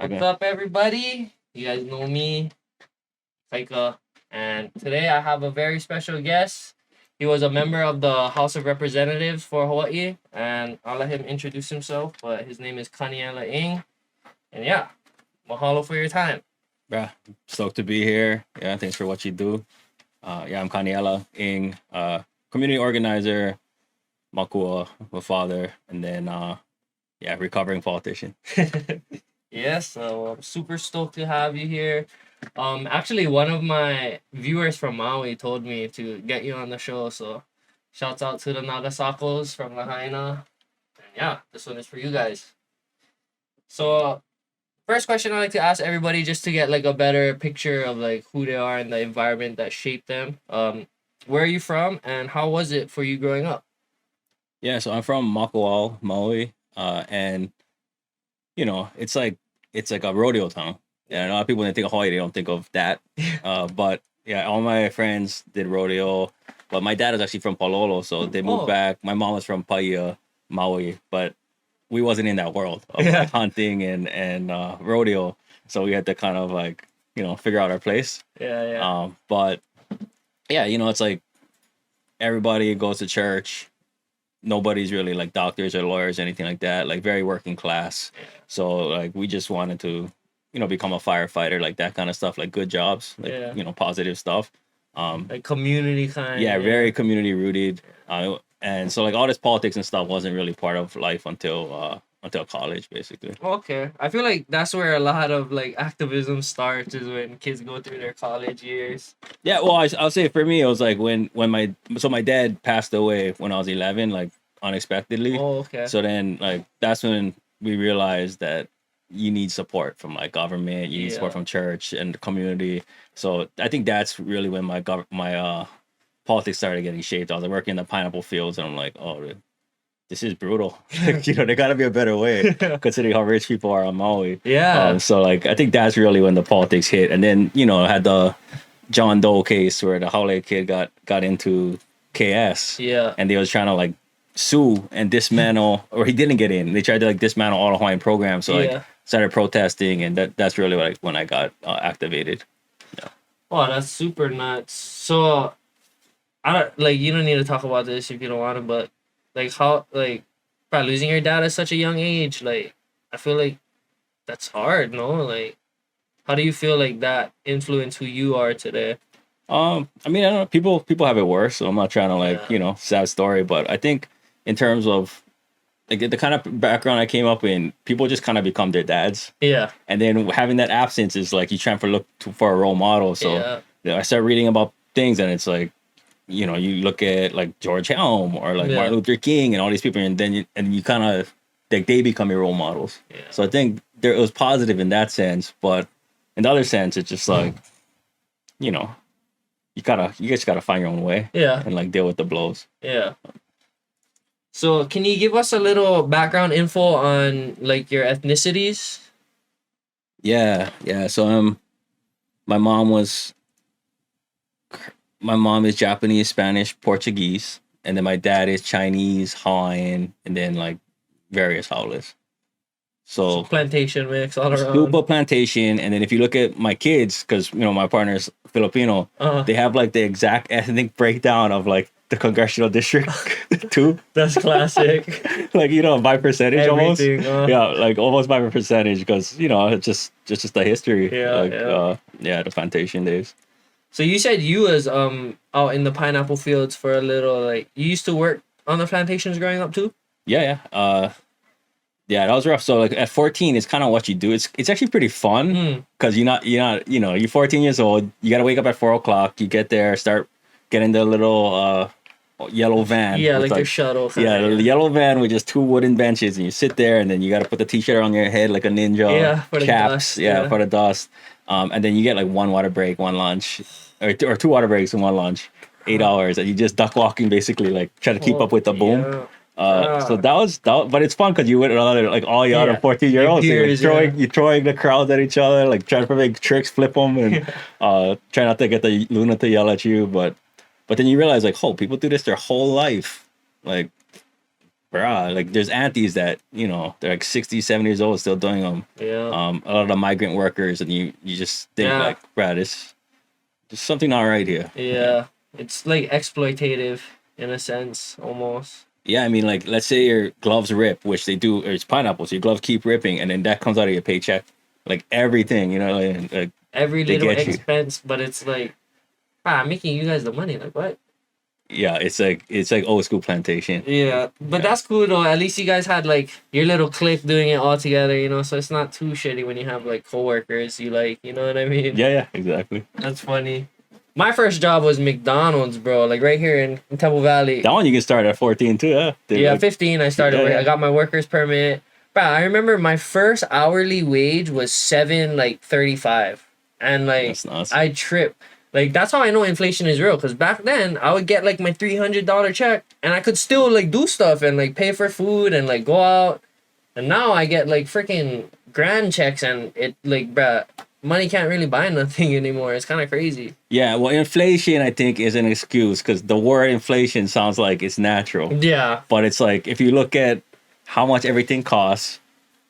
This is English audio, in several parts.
What's up, everybody? You guys know me, Kaika, and today I have a very special guest. He was a member of the House of Representatives for Hawaii, and I'll let him introduce himself, but his name is Kaniela Ing. And yeah, mahalo for your time. Bruh, stoked to be here. Yeah, thanks for what you do. I'm Kaniela Ing, community organizer, makua, a father, and then recovering politician. Yes, so I'm super stoked to have you here. Actually, one of my viewers from Maui told me to get you on the show, so shouts out to the Nagasakos from Lahaina. And yeah, this one is for you guys. So, first question I like to ask everybody just to get like a better picture of like who they are and the environment that shaped them. Where are you from and how was it for you growing up? Yeah, so I'm from Makawao, Maui, and it's like a rodeo town. Yeah, a lot of people when they think of Hawaii, they don't think of that. But yeah, all my friends did rodeo. But my dad is actually from Palolo, so they moved back. My mom was from Paia, Maui, but we wasn't in that world of like hunting and rodeo. So we had to kind of like, figure out our place. Yeah. But yeah, it's like everybody goes to church. Nobody's really like doctors or lawyers, anything like that. Like very working class. Yeah. So like we just wanted to, become a firefighter, like that kind of stuff, like good jobs, like positive stuff. Like community kind. Yeah, very community rooted. And so like all this politics and stuff wasn't really part of life until college, basically. Okay, I feel like that's where a lot of like activism starts is when kids go through their college years. Yeah, well, I'll say for me, it was like when my dad passed away when I was 11, like unexpectedly. Oh, okay. So then like that's when we realized that you need support from like government, you need support from church and the community. So I think that's really when my politics started getting shaped. I was like, working in the pineapple fields, and I'm like, oh, this is brutal. There got to be a better way, considering how rich people are on Maui. Yeah. So like, I think that's really when the politics hit, and then I had the John Doe case where the Haole kid got into KS. Yeah. And they was trying to like sue and dismantle, or he didn't get in. They tried to like dismantle all the Hawaiian programs. So like started protesting, and that's really when I got activated. Yeah. Wow, that's super nuts. So, I don't like you don't need to talk about this if you don't want to, but like how like by losing your dad at such a young age, like I feel like that's hard, no? Like how do you feel like that influenced who you are today? I mean, I don't know. People have it worse, so I'm not trying to like, sad story, but I think in terms of like the kind of background I came up in, people just kind of become their dads. Yeah. And then having that absence is like you trying to look for a role model. So I start reading about things, and it's like, you look at like George Helm or like Martin Luther King and all these people, and then you kind of like they become your role models. Yeah. So I think it was positive in that sense, but in the other sense, it's just like, you just gotta find your own way. Yeah. And like deal with the blows. Yeah. So can you give us a little background info on like your ethnicities? Yeah. So my mom is Japanese, Spanish, Portuguese, and then my dad is Chinese, Hawaiian, and then like various howlers. So plantation mix all around. Super plantation, and then if you look at my kids, because my partner's Filipino, they have like the exact ethnic breakdown of like the congressional district too. That's classic. Like by percentage. Everything, almost. Yeah, like almost by percentage, because it's just the history. Yeah. The plantation days. So you said you was out in the pineapple fields for a little, like you used to work on the plantations growing up too? Yeah. Yeah, that was rough. So like at 14, it's kind of what you do. It's actually pretty fun because you're 14 years old. You got to wake up at 4:00. You get there, start getting the little yellow van. Yeah, like your shuttle. The yellow van with just two wooden benches, and you sit there, and then you got to put the t-shirt on your head like a ninja. Yeah, for the caps. dust. For the dust. And then you get like one water break, one lunch, or two water breaks and one lunch. 8 hours, and you just duck walking basically, like try to keep up with the boom. So that was, but it's fun because you with another like all the other 14-year-olds, you're throwing the crowds at each other, like trying to make tricks, flip them, and try not to get the Luna to yell at you. But then you realize like, oh, people do this their whole life. Like bruh, like there's aunties that, you know, they're like 60, 70 years old still doing them. Yeah. A lot of the migrant workers, and you just think Yeah. like, bruh, there's something not right here. Yeah. It's like exploitative in a sense, almost. Yeah, I mean, like, let's say your gloves rip, which they do, or it's pineapple, so your gloves keep ripping, and then that comes out of your paycheck. Like, everything, you know, like Every they little get you. expense, but it's like, I'm making you guys the money. Like, what? Yeah, it's like old school plantation. Yeah, but that's cool though. At least you guys had like your little clique doing it all together, you know. So it's not too shitty when you have like coworkers you like, you know what I mean? Yeah, exactly. That's funny. My first job was McDonald's, bro. Like right here in Temple Valley. That one you can start at 14 too, yeah. Yeah, 15. I started. Yeah. I got my worker's permit. Bro, I remember my first hourly wage was $7.35, and like That's nuts. I tripped. Like that's how I know inflation is real. Cause back then I would get like my $300 check, and I could still like do stuff and like pay for food and like go out. And now I get like freaking grand checks, and it like bruh, money can't really buy nothing anymore. It's kind of crazy. Yeah, well, inflation, I think, is an excuse because the word inflation sounds like it's natural. Yeah. But it's like, if you look at how much everything costs,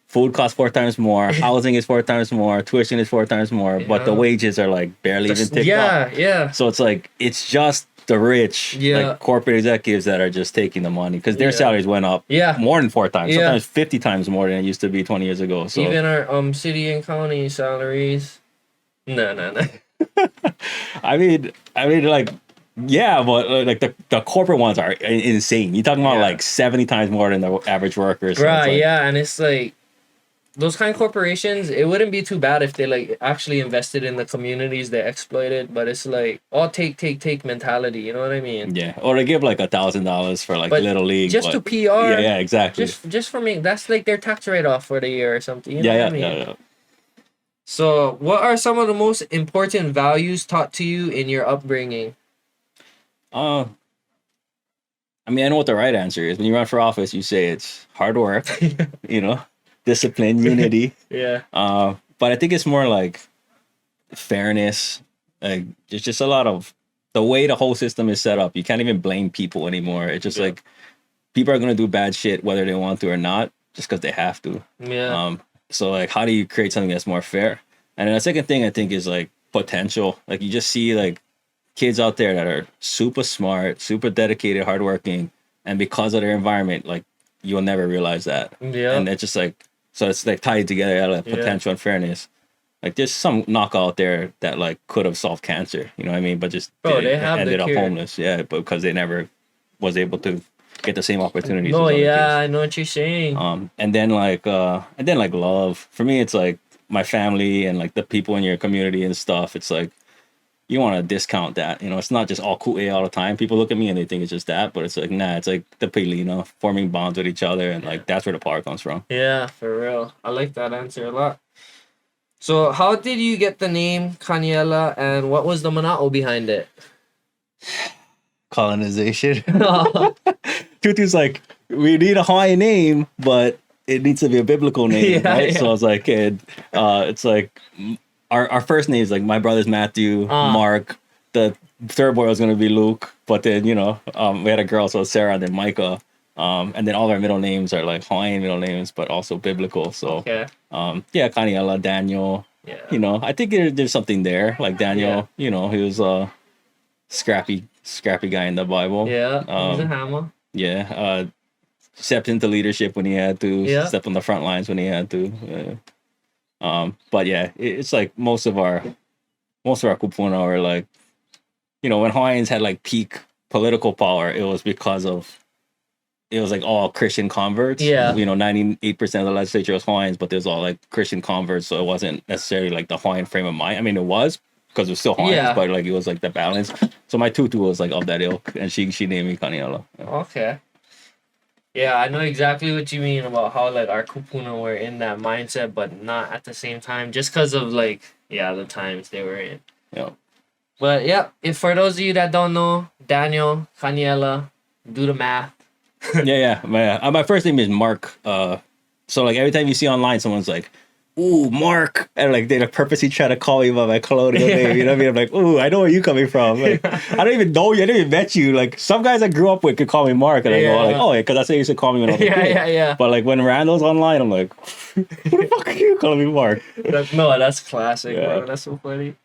food costs 4 times more, housing is 4 times more, tuition is 4 times more, but the Yeah. wages are like barely even ticked up. Yeah. So it's like, it's just the rich, Yeah. like corporate executives that are just taking the money because their Yeah. salaries went up Yeah. more than 4 times, Yeah. sometimes 50 times more than it used to be 20 years ago. So Even our city and county salaries. No. I mean, like, yeah, but like the corporate ones are insane. You're talking about Yeah. like 70 times more than the average worker. So it's Right, like, yeah, and it's like those kind of corporations, it wouldn't be too bad if they like actually invested in the communities they exploited, but it's like all take mentality, you know what I mean? yeah, or they give like $1,000 for like But little league, just to but, PR, yeah, exactly. just for me, that's like their tax write off for the year or something. You know yeah, what I mean? yeah. So, what are some of the most important values taught to you in your upbringing? I mean, I know what the right answer is. When you run for office, you say it's hard work, you know, discipline, unity. Yeah. But I think it's more like fairness. Like there's just a lot of the way the whole system is set up. You can't even blame people anymore. It's just like people are gonna do bad shit whether they want to or not, just because they have to. Yeah. So like, how do you create something that's more fair? And then the second thing I think is like potential. Like you just see like kids out there that are super smart, super dedicated, hardworking, and because of their environment, like you'll never realize that. Yeah. And it's just like, so it's like tied together, like potential and fairness. Like there's some knockout out there that like could have solved cancer, you know what I mean? But just they have ended the up cure. homeless, yeah, but because they never was able to get the same opportunities. No, as other yeah, kids. I know what you're saying. And then like love. For me, it's like my family and like the people in your community and stuff. It's like you want to discount that. You know, it's not just all ku'e all the time. People look at me and they think it's just that, but it's like nah. It's like the pili, you know, forming bonds with each other, and like that's where the power comes from. Yeah, for real. I like that answer a lot. So, how did you get the name Kaniela, and what was the mana'o behind it? Colonization. Tutu's like, we need a Hawaiian name, but it needs to be a biblical name, Yeah, right? yeah. So I was like, it's like our first names, like my brother's Matthew, Mark. The third boy was gonna be Luke, but then we had a girl, so Sarah, and then Micah. And then all our middle names are like Hawaiian middle names, but also biblical. So Okay. Kaniela, Daniel. Yeah. You know, I think there's something there. Like Daniel, you know, he was a scrappy guy in the Bible. Yeah. He's a hammer. Yeah, stepped into leadership when he had to. Yeah. Stepped on the front lines when he had to. But yeah, it's like most of our kupuna are like, you know, when Hawaiians had like peak political power, it was because of it was like all Christian converts. Yeah. You know, 98% of the legislature was Hawaiians, but there's all like Christian converts, so it wasn't necessarily like the Hawaiian frame of mind. I mean, it was because it was still Hawaiians, Yeah. but like it was like the balance. So my tutu was like of that ilk, and she named me Kaniela. Okay. Yeah, I know exactly what you mean about how like our kupuna were in that mindset, but not at the same time, just because of like the times they were in. Yeah. But yeah, if for those of you that don't know, Daniel, Kaniela, do the math. My first name is Mark. So like every time you see online, someone's like, ooh, Mark, and like they like purposely try to call me by my colonial name. You know what I mean? I'm like, ooh, I know where you coming from. Like, I don't even know you. I didn't even met you. Like some guys I grew up with could call me Mark, and I go like, oh, because that's what you used to call me when I was a kid. Yeah. But like when Randall's online, I'm like, who the fuck are you calling me Mark? That's classic, Yeah. bro. That's so funny.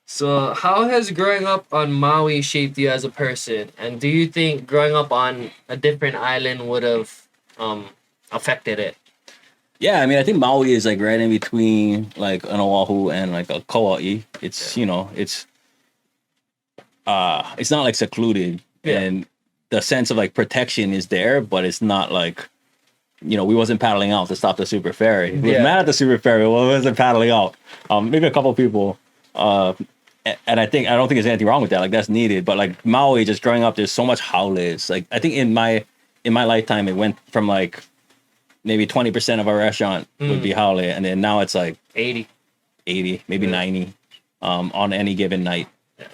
So, how has growing up on Maui shaped you as a person? And do you think growing up on a different island would have affected it? Yeah, I mean, I think Maui is like right in between like an Oahu and like a Kauai. It's it's not like secluded, Yeah. and the sense of like protection is there, but it's not like we wasn't paddling out to stop the super ferry. We was mad at the super ferry. We wasn't paddling out. Maybe a couple people. And I don't think there's anything wrong with that. Like that's needed. But like Maui, just growing up, there's so much howlers. Like I think in my lifetime, it went from like maybe 20% of our restaurant would be haole, and then now it's like 80, maybe 90 on any given night.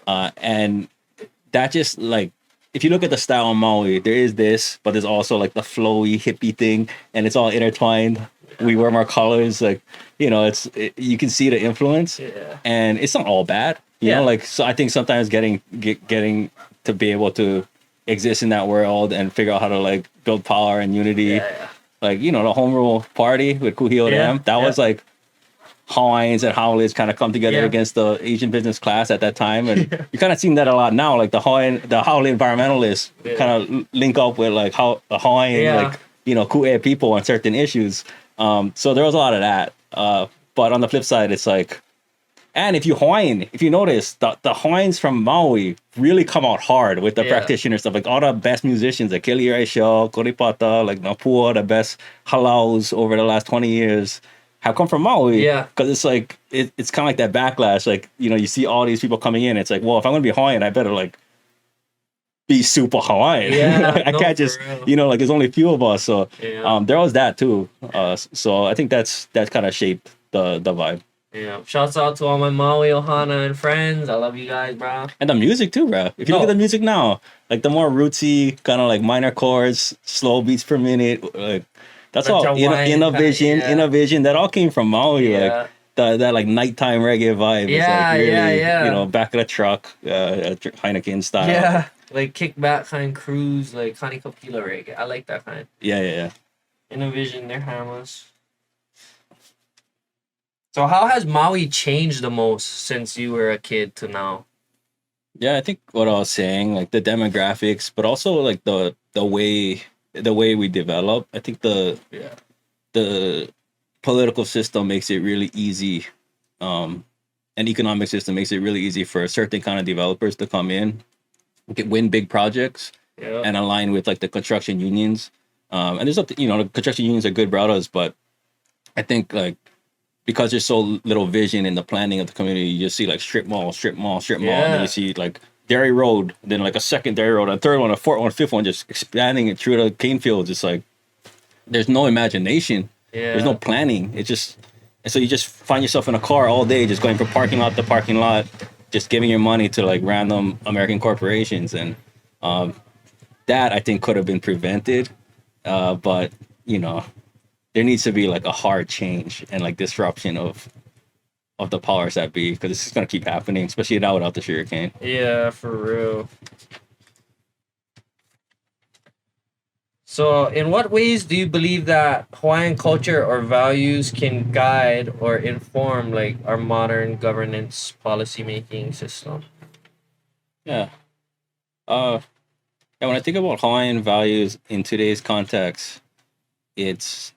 And that just like, if you look at the style on Maui, there is this, but there's also like the flowy hippie thing, and it's all intertwined. We wear more colors, like you can see the influence, and it's not all bad. You know, like so. I think sometimes getting to be able to exist in that world and figure out how to like build power and unity. Like the home rule party with Kuhio Dam, that was like Hawaiians and Howlers kind of come together against the Asian business class at that time, and you kind of seen that a lot now. Like the Haole environmentalists kind of link up with like how the Hawaiian ku'e people on certain issues. So there was a lot of that. But on the flip side, it's like, and if you notice, the Hawaiians from Maui really come out hard with the practitioner stuff. Like all the best musicians, like Kelly Raisho, Koripata, like Napua, the best halaus over the last 20 years have come from Maui. Yeah. Because it's like, it's kind of like that backlash. Like, you see all these people coming in. It's like, well, if I'm going to be Hawaiian, I better like be super Hawaiian. Yeah, I can't just, like there's only a few of us. So there was that too. So I think that's kind of shaped the vibe. Yeah, shouts out to all my Maui, Ohana, and friends. I love you guys, bro. And the music too, bro. If you look at the music now, like the more rootsy, kind of like minor chords, slow beats per minute, like that's all Innovision. That all came from Maui, like that like nighttime reggae vibe. Yeah, it's like really, back of the truck, Heineken style. Yeah, like kickback kind cruise, like Kanikapila reggae. I like that kind. Yeah. Innovision, they're hammers. So how has Maui changed the most since you were a kid to now? Yeah, I think what I was saying, like the demographics, but also like the way we develop. I think the political system makes it really easy, an economic system makes it really easy for certain kind of developers to come in, win big projects, and align with like the construction unions. And there's the construction unions are good brothers, but I think like, because there's so little vision in the planning of the community, you just see like strip mall, and then you see like Dairy Road, then like a second Dairy Road, a third one, a fourth one, a fifth one, just expanding it through the cane fields. It's like there's no imagination, there's no planning. And so you just find yourself in a car all day, just going from parking lot to parking lot, just giving your money to like random American corporations, and that I think could have been prevented, but there needs to be like a hard change and like disruption of the powers that be, because it's just gonna keep happening, especially now without the sugarcane. Yeah, for real. So, in what ways do you believe that Hawaiian culture or values can guide or inform like our modern governance policy making system? Yeah. When I think about Hawaiian values in today's context, it's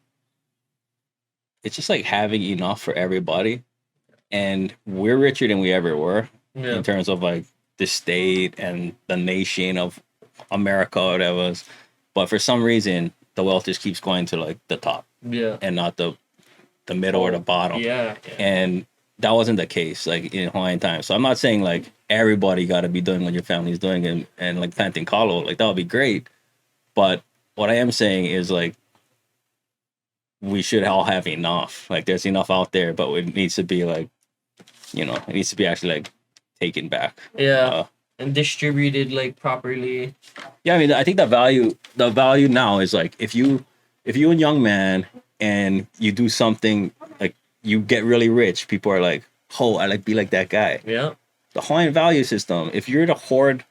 just like having enough for everybody, and we're richer than we ever were in terms of like the state and the nation of America or whatever. But for some reason, the wealth just keeps going to like the top, and not the middle or the bottom. And that wasn't the case like in Hawaiian times. So I'm not saying like everybody got to be doing what your family's doing and like planting kalo, like that would be great. But what I am saying is like, we should all have enough. Like there's enough out there, but it needs to be like, it needs to be actually like taken back. And distributed like properly. Yeah, I mean, I think the value now is like, if you a young man and you do something like you get really rich, people are like, oh, I like be like that guy. Yeah. The Hawaiian value system, if you're to hoard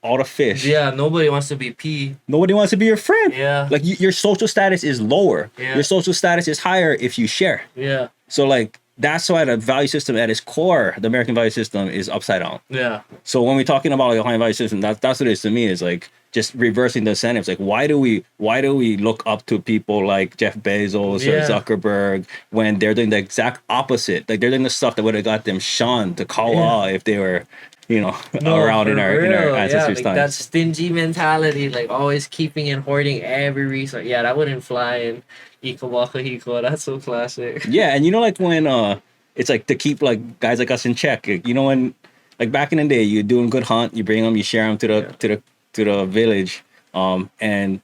all the fish, Yeah, nobody wants to be P. nobody wants to be your friend. Yeah. Like your social status is lower. Yeah. Your social status is higher if you share. Yeah. So like that's why the value system at its core, the American value system is upside down. Yeah. So when we're talking about like, the Hawaiian value system, that's what it is to me, is like just reversing the incentives. Like why do we look up to people like Jeff Bezos or Zuckerberg when they're doing the exact opposite? Like they're doing the stuff that would have got them shunned to Kaua if they were, you know, around in our ancestors' like times. That stingy mentality, like always keeping and hoarding every resource. Yeah, that wouldn't fly in Ika Waka Hiko. That's so classic. Yeah, and you know, like when it's like to keep like guys like us in check. Like, you know, when like back in the day, you're doing good hunt, you bring them, you share them to the village, and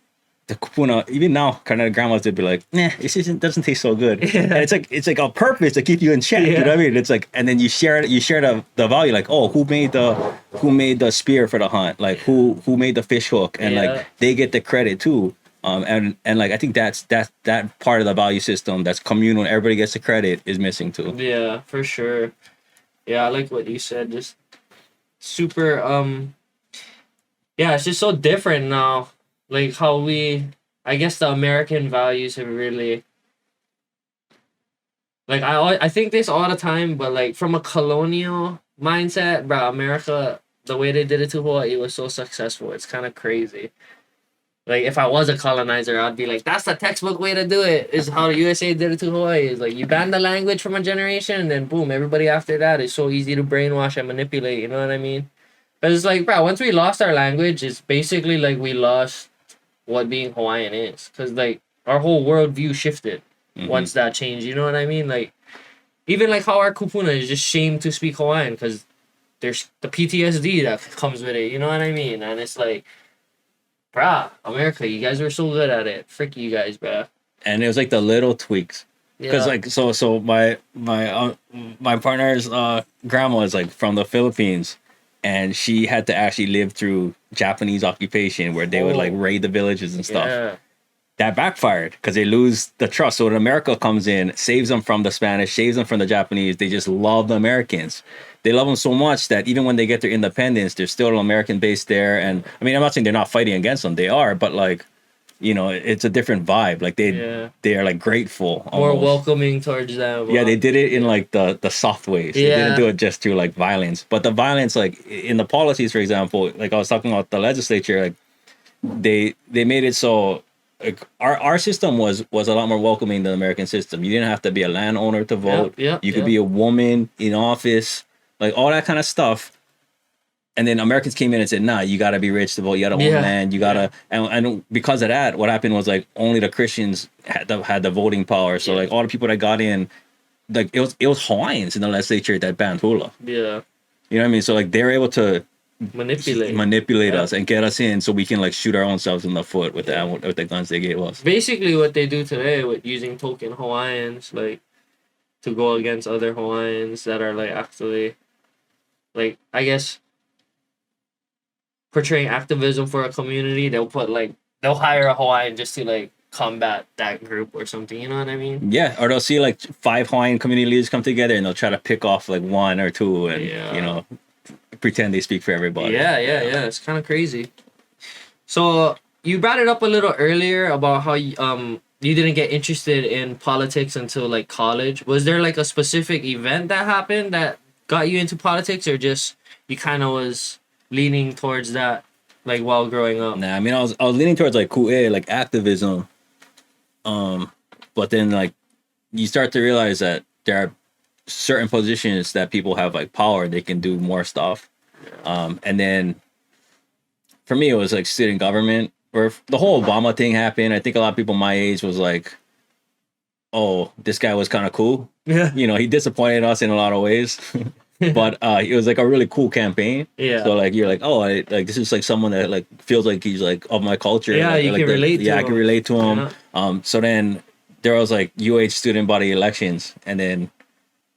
the kupuna. Even now, kind of grandmas would be like, "Nah, doesn't taste so good." And it's like on purpose to keep you in check. You know what I mean? It's like, and then you share the value. Like, oh, who made the spear for the hunt? Like who made the fish hook? And like they get the credit too. And like I think that's that part of the value system that's communal. Everybody gets the credit is missing too. Yeah, for sure. Yeah, I like what you said. Just super. Yeah, it's just so different now. Like how I guess the American values have really. Like I think this all the time, but like from a colonial mindset, bro, America, the way they did it to Hawaii was so successful. It's kind of crazy. Like, if I was a colonizer, I'd be like, that's the textbook way to do it, is how the USA did it to Hawaii. Is like, you ban the language from a generation, and then boom, everybody after that is so easy to brainwash and manipulate, you know what I mean? But it's like, bro, once we lost our language, it's basically like we lost what being Hawaiian is. Because, like, our whole worldview shifted once that changed, you know what I mean? Like, even like how our kupuna is just shamed to speak Hawaiian, because there's the PTSD that comes with it, you know what I mean? And it's like, bruh, America, you guys were so good at it. Frick you guys, bruh. And it was like the little tweaks. Because like so my partner's grandma is like from the Philippines, and she had to actually live through Japanese occupation where they would like raid the villages and stuff. Yeah. That backfired because they lose the trust. So when America comes in, saves them from the Spanish, saves them from the Japanese, they just love the Americans. They love them so much that even when they get their independence, there's still an American base there. And I mean, I'm not saying they're not fighting against them. They are, but like, you know, it's a different vibe. Like they are like grateful. Almost. More welcoming towards them. Yeah, they did it in like the soft ways. They didn't do it just through like violence. But the violence, like in the policies, for example, like I was talking about the legislature, like they made it so like our system was a lot more welcoming than the American system. You didn't have to be a landowner to vote. You could be a woman in office. Like all that kind of stuff. And then Americans came in and said, nah, you got to be rich to vote. You got to own land. You got to... And because of that, what happened was like only the Christians had the voting power. So like all the people that got in, like it was Hawaiians in the legislature that banned hula. Yeah. You know what I mean? So like they're able to manipulate us and get us in so we can like shoot our own selves in the foot with the guns they gave us. Basically what they do today with using token Hawaiians, like to go against other Hawaiians that are like actually... like I guess portraying activism for a community, they'll hire a Hawaiian just to like combat that group or something, you know what I mean? Yeah, or they'll see like 5 Hawaiian community leaders come together and they'll try to pick off like 1 or 2 and you know, pretend they speak for everybody. Yeah, it's kind of crazy. So you brought it up a little earlier about how you didn't get interested in politics until like college. Was there like a specific event that happened that got you into politics, or just you kind of was leaning towards that like while growing up? Nah, I mean I was leaning towards like ku'e, like activism. But then like you start to realize that there are certain positions that people have like power, they can do more stuff. And then for me it was like student government, where the whole Obama thing happened. I think a lot of people my age was like, oh, this guy was kind of cool. Yeah. You know, he disappointed us in a lot of ways. But it was like a really cool campaign. Yeah. So like you're like, oh, like this is like someone that like feels like he's like of my culture. Yeah, like, you can relate to him. I can relate to him. Yeah. So then there was like UH student body elections, and then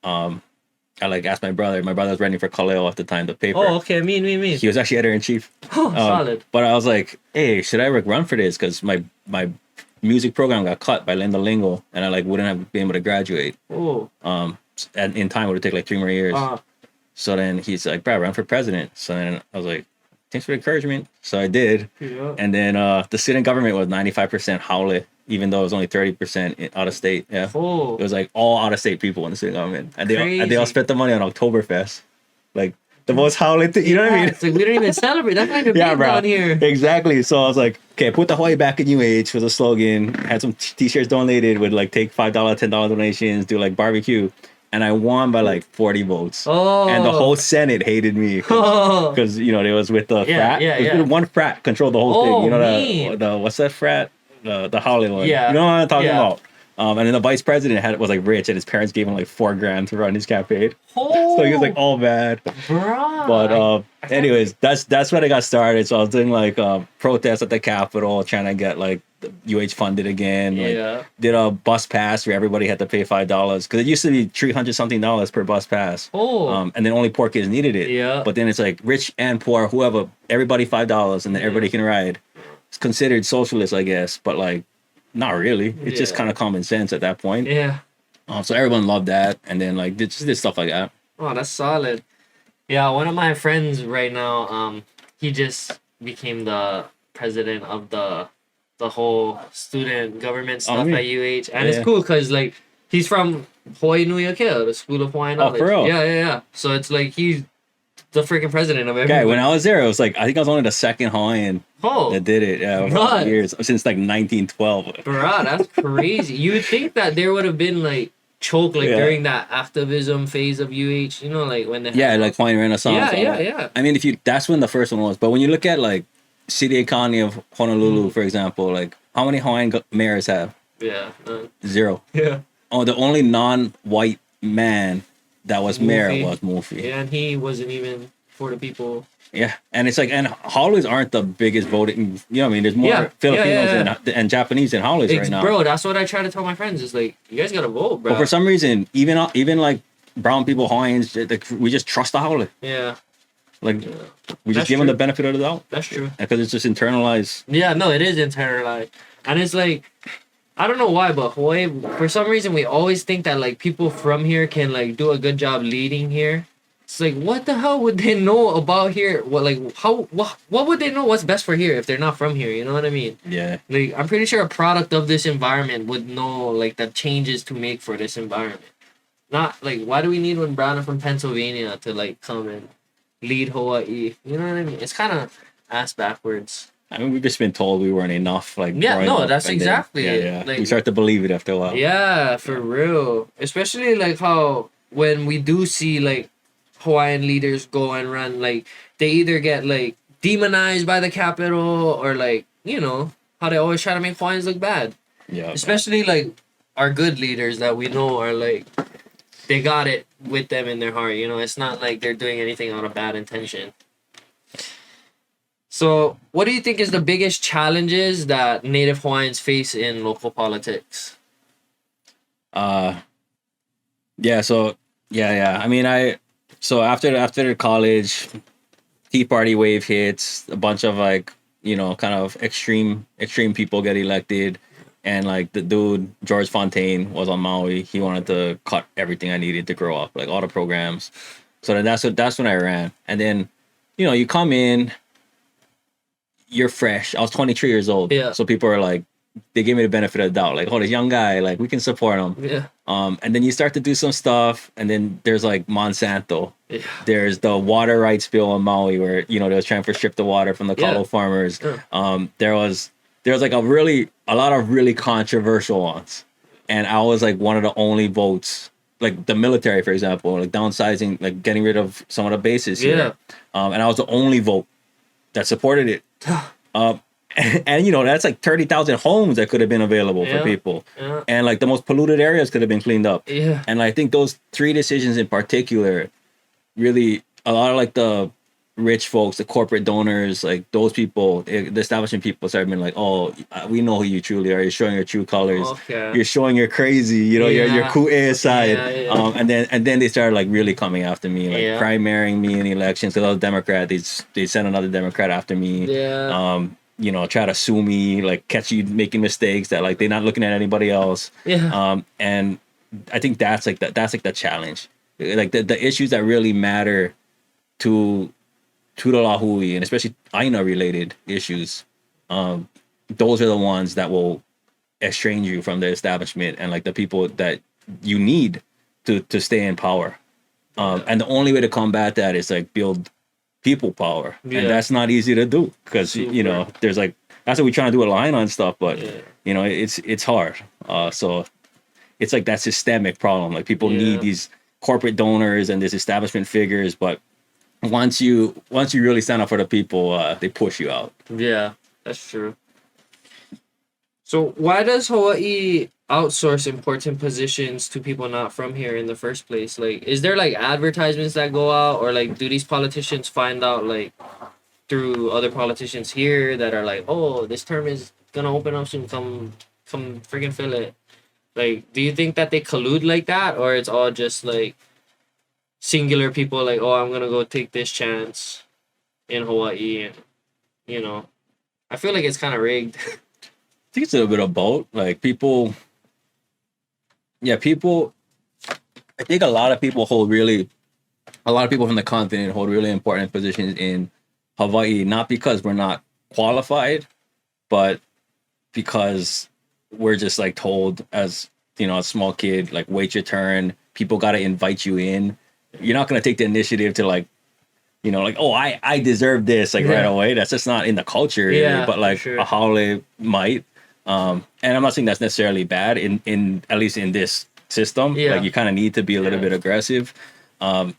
I like asked my brother. My brother was running for Kaleo at the time, the paper. Oh, okay, me. He was actually editor in chief. Oh, solid. But I was like, hey, should I run for this? Because my music program got cut by Linda Lingo, and I like wouldn't have been able to graduate. Oh. And in time it would take like 3 more years. So then he's like, "Bro, run for president." So then I was like, "Thanks for the encouragement." So I did. Yeah. And then the student government was 95% Hawai'i, even though it was only 30% out of state. Yeah. Oh. It was like all out of state people in the student government, and they all spent the money on Oktoberfest, like the most Hawai'i thing. You know what I mean? It's like we don't even celebrate that kind of Yeah, thing bro. down here. Exactly. So I was like, okay, put the Hawaii back in UH was a slogan. Had some t-shirts donated, would like take $5, $10 donations, do like barbecue. And I won by like 40 votes. Oh. And the whole Senate hated me because you know they was with the frat. Yeah. One frat controlled the whole thing. You know mean. the what's that frat? The Hollywood one. Yeah. You know what I'm talking Yeah. about? And then the vice president was like rich, and his parents gave him like $4,000 to run his campaign. So he was like all bad. Bruh. But anyways, that's when I got started. So I was doing like protests at the Capitol, trying to get like the UH funded again. Like, did a bus pass where everybody had to pay $5 because it used to be $300 something per bus pass. And then only poor kids needed it. Yeah. But then it's like rich and poor, whoever, everybody $5, and then everybody can ride. It's considered socialist, I guess, but like not really. It's just kind of common sense at that point. Yeah. So everyone loved that, and then like just did stuff like that. Oh, that's solid. Yeah, one of my friends right now, he just became the president of the whole student government stuff at UH, and it's cool because like he's from Hawaii Nui Akea, the School of Hawaiian Knowledge. For real? Yeah. So it's like he's the freaking president of everything. Okay, when I was there, it was like I think I was only the second Hawaiian that did it. Yeah, for years since like 1912. Bruh, that's crazy. You would think that there would have been like choke during that activism phase of UH, you know, like when they like Hawaiian Renaissance. Yeah. I mean, that's when the first one was. But when you look at like City County of Honolulu, for example, like how many Hawaiian mayors have? Yeah, 0. Yeah. Oh, the only non-white man that was mayor was Mufi. Yeah, and he wasn't even for the people. Yeah, and it's like, and Howleys aren't the biggest voting. You know what I mean? There's more Filipinos and Japanese than Howleys right now. Bro, that's what I try to tell my friends. Is like, you guys gotta vote, bro. But for some reason, even like brown people, Hawaiians, like, we just trust the Howley. Yeah. Like, we just give them the benefit of the doubt. That's true. Because it's just internalized. Yeah, no, it is internalized. And it's like, I don't know why, but Hawaii, for some reason, we always think that, like, people from here can, like, do a good job leading here. It's like, what the hell would they know about here? What would they know what's best for here if they're not from here? You know what I mean? Yeah. Like, I'm pretty sure a product of this environment would know, like, the changes to make for this environment. Not, like, why do we need one Browner from Pennsylvania to, like, come and lead Hawaii? You know what I mean? It's kind of ass backwards. I mean, we've just been told we weren't enough. Like, that's exactly it. Yeah. Like, we start to believe it after a while. Yeah, for real. Especially, like, how when we do see, like, Hawaiian leaders go and run, like, they either get, like, demonized by the capital or, like, you know, how they always try to make Hawaiians look bad. Yeah. Especially, like, our good leaders that we know are, like, they got it with them in their heart, you know? It's not like they're doing anything out of bad intention. So, what do you think is the biggest challenges that Native Hawaiians face in local politics? I mean, so after college, Tea Party wave hits, a bunch of, like, you know, kind of extreme people get elected, and, like, the dude George Fontaine was on Maui. He wanted to cut everything I needed to grow up, like all the programs. So then that's when I ran, and then, you know, you come in, you're fresh. I was 23 years old. Yeah. So people are like, they gave me the benefit of the doubt. Like, oh, this young guy, like, we can support him. Yeah. And then you start to do some stuff, and then there's, like, Monsanto. Yeah. There's the water rights bill on Maui where, you know, they was trying to strip the water from the kalo farmers. Yeah. There was like a lot of really controversial ones. And I was, like, one of the only votes, like the military, for example, like downsizing, like getting rid of some of the bases here. And I was the only vote that supported it. And you know, that's like 30,000 homes that could have been available for people. Yeah. And like the most polluted areas could have been cleaned up. Yeah. And I think those 3 decisions in particular, really, a lot of, like, the rich folks, the corporate donors, like those people, the establishment people started being like, oh, we know who you truly are. You're showing your true colors. Okay. You're showing your crazy, you know, your ku'e side. Yeah. And then they started, like, really coming after me, like primarying me in elections because I was a Democrat. They sent another Democrat after me. Yeah. try to sue me, like catch you making mistakes that like they're not looking at anybody else. Yeah. And I think that's like the challenge. Like the issues that really matter to the Lahui, and especially Aina related issues, those are the ones that will estrange you from the establishment and like the people that you need to stay in power. And the only way to combat that is like build people power, and that's not easy to do because there's like that's what we're trying to do a line on stuff, but it's hard. So it's like that systemic problem. Like people need these corporate donors and these establishment figures, but once you really stand up for the people, they push you out. Yeah, that's true. So why does Hawaii outsource important positions to people not from here in the first place? Like, is there like advertisements that go out, or like do these politicians find out like through other politicians here that are like, oh, this term is gonna open up soon, come freaking fill it? Like, do you think that they collude like that, or it's all just like singular people like, oh, I'm gonna go take this chance in Hawaii, and I feel like it's kind of rigged. I think it's a little bit of both. Like people, I think a lot of people from the continent hold really important positions in Hawaii, not because we're not qualified, but because we're just like told as, a small kid, like wait your turn. People got to invite you in. You're not going to take the initiative to like, like, oh, I deserve this like right away. That's just not in the culture. Yeah, but like sure. a haole might. And I'm not saying that's necessarily bad in at least in this system. Yeah. Like you kind of need to be a little bit aggressive. But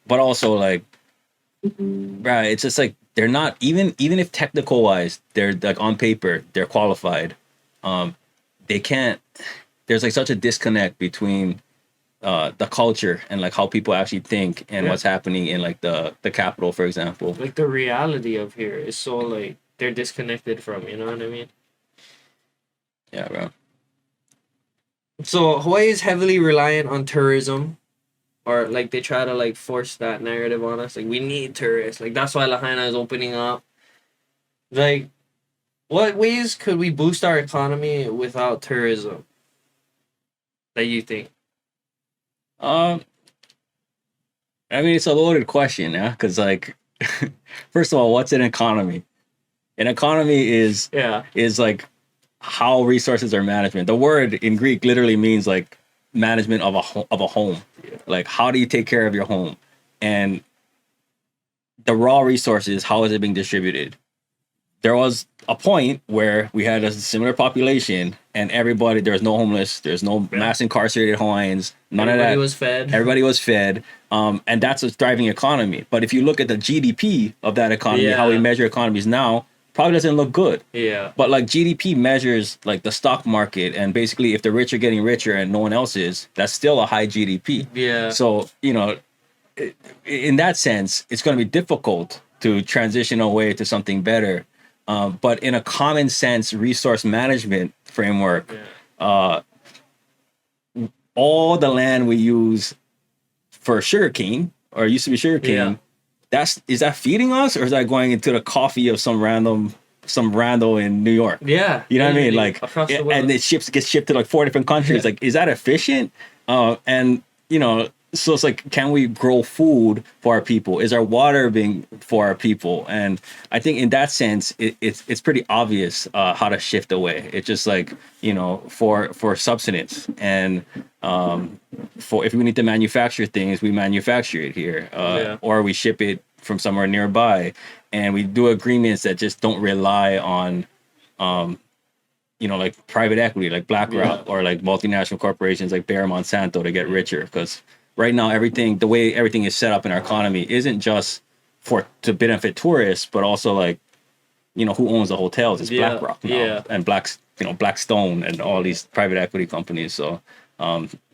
also like, right, it's just like they're not even if technical wise they're like on paper they're qualified. They can't. There's like such a disconnect between the culture and like how people actually think and what's happening in like the capital, for example. Like the reality of here is so like they're disconnected from. You know what I mean? Yeah, bro. So Hawaii is heavily reliant on tourism, or like they try to like force that narrative on us. Like we need tourists. Like that's why Lahaina is opening up. Like, what ways could we boost our economy without tourism? That you think? I mean, it's a loaded question, yeah. Because like, first of all, what's an economy? An economy is like how resources are managed. The word in Greek literally means like management of a home. Yeah. Like how do you take care of your home? And the raw resources, how is it being distributed? There was a point where we had a similar population and everybody, there was no homeless, there's no mass incarcerated Hawaiians, none of that. Everybody was fed. And that's a thriving economy. But if you look at the GDP of that economy, how we measure economies now, probably doesn't look good. Yeah. But like GDP measures like the stock market, and basically if the rich are getting richer and no one else is, that's still a high GDP. Yeah. So, in that sense, it's going to be difficult to transition away to something better. But in a common sense resource management framework, all the land we use for sugarcane, or used to be sugarcane, is that feeding us, or is that going into the coffee of some rando in New York? Yeah. You know what I mean? Like, and it gets shipped to like 4 different countries. Like, is that efficient? And so it's like, can we grow food for our people? Is our water being for our people? And I think in that sense, it's pretty obvious how to shift away. It's just like, for subsistence, and for if we need to manufacture things, we manufacture it here, or we ship it from somewhere nearby, and we do agreements that just don't rely on like private equity, like Blackrock, or like multinational corporations like Bayer Monsanto to get richer. Because right now, the way everything is set up in our economy isn't just to benefit tourists, but also like, who owns the hotels? It's BlackRock now, and Blackstone and all these private equity companies. So,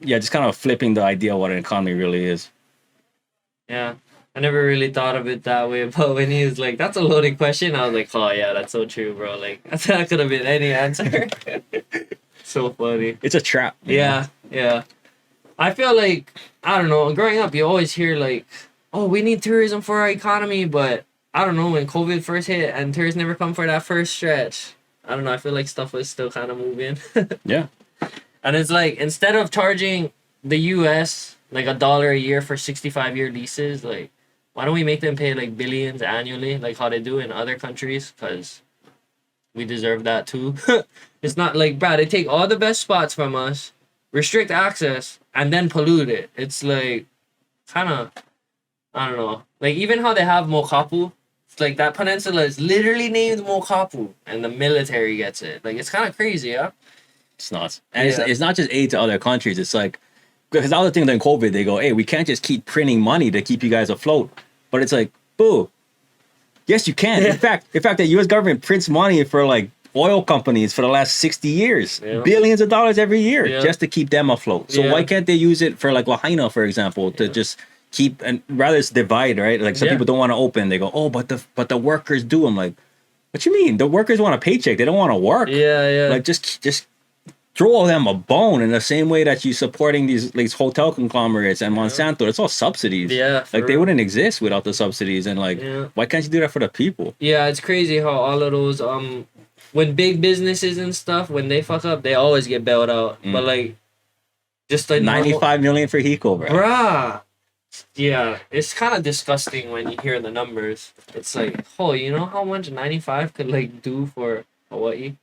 just kind of flipping the idea of what an economy really is. Yeah, I never really thought of it that way, but when he was like, "That's a loaded question," I was like, "Oh yeah, that's so true, bro." Like that could have been any answer. So funny. It's a trap. Yeah. I feel like, I don't know, growing up, you always hear like, oh, we need tourism for our economy, but I don't know, when COVID first hit and tourists never come for that first stretch. I don't know. I feel like stuff was still kind of moving. Yeah. And it's like, instead of charging the US like $1 a year for 65-year leases, like, why don't we make them pay like billions annually, like how they do in other countries? Because we deserve that too. It's not like, Brad, they take all the best spots from us, restrict access, and then pollute it. It's like, kind of, I don't know. Like, even how they have Mokapu, it's like that peninsula is literally named Mokapu, and the military gets it. Like, it's kind of crazy, yeah? It's nuts. And Yeah. it's not just aid to other countries. It's like, because the other thing during COVID, they go, hey, we can't just keep printing money to keep you guys afloat. But it's like, boo. Yes, you can. Yeah. In fact, the U.S. government prints money for like oil companies for the last 60 years, Yeah. billions of dollars every year, Yeah. just to keep them afloat. So Yeah. why can't they use it for like Lahaina, for example, to just keep, and rather it's divide, right? Like some Yeah. people don't want to open. They go, oh, but the workers do. I'm like, what you mean? The workers want a paycheck. They don't want to work. Yeah. Like just throw them a bone in the same way that you supporting these hotel conglomerates and Monsanto. It's all subsidies. Yeah, for Like they real. wouldn't exist without the subsidies. And like, Yeah. why can't you do that for the people? Yeah, it's crazy how all of those when big businesses and stuff, when they fuck up, they always get bailed out. But like, just like 95 million for Hiko, bro. bruh. Yeah, it's kind of disgusting when you hear the numbers. It's like, oh, you know how much 95 could like do for Hawaii?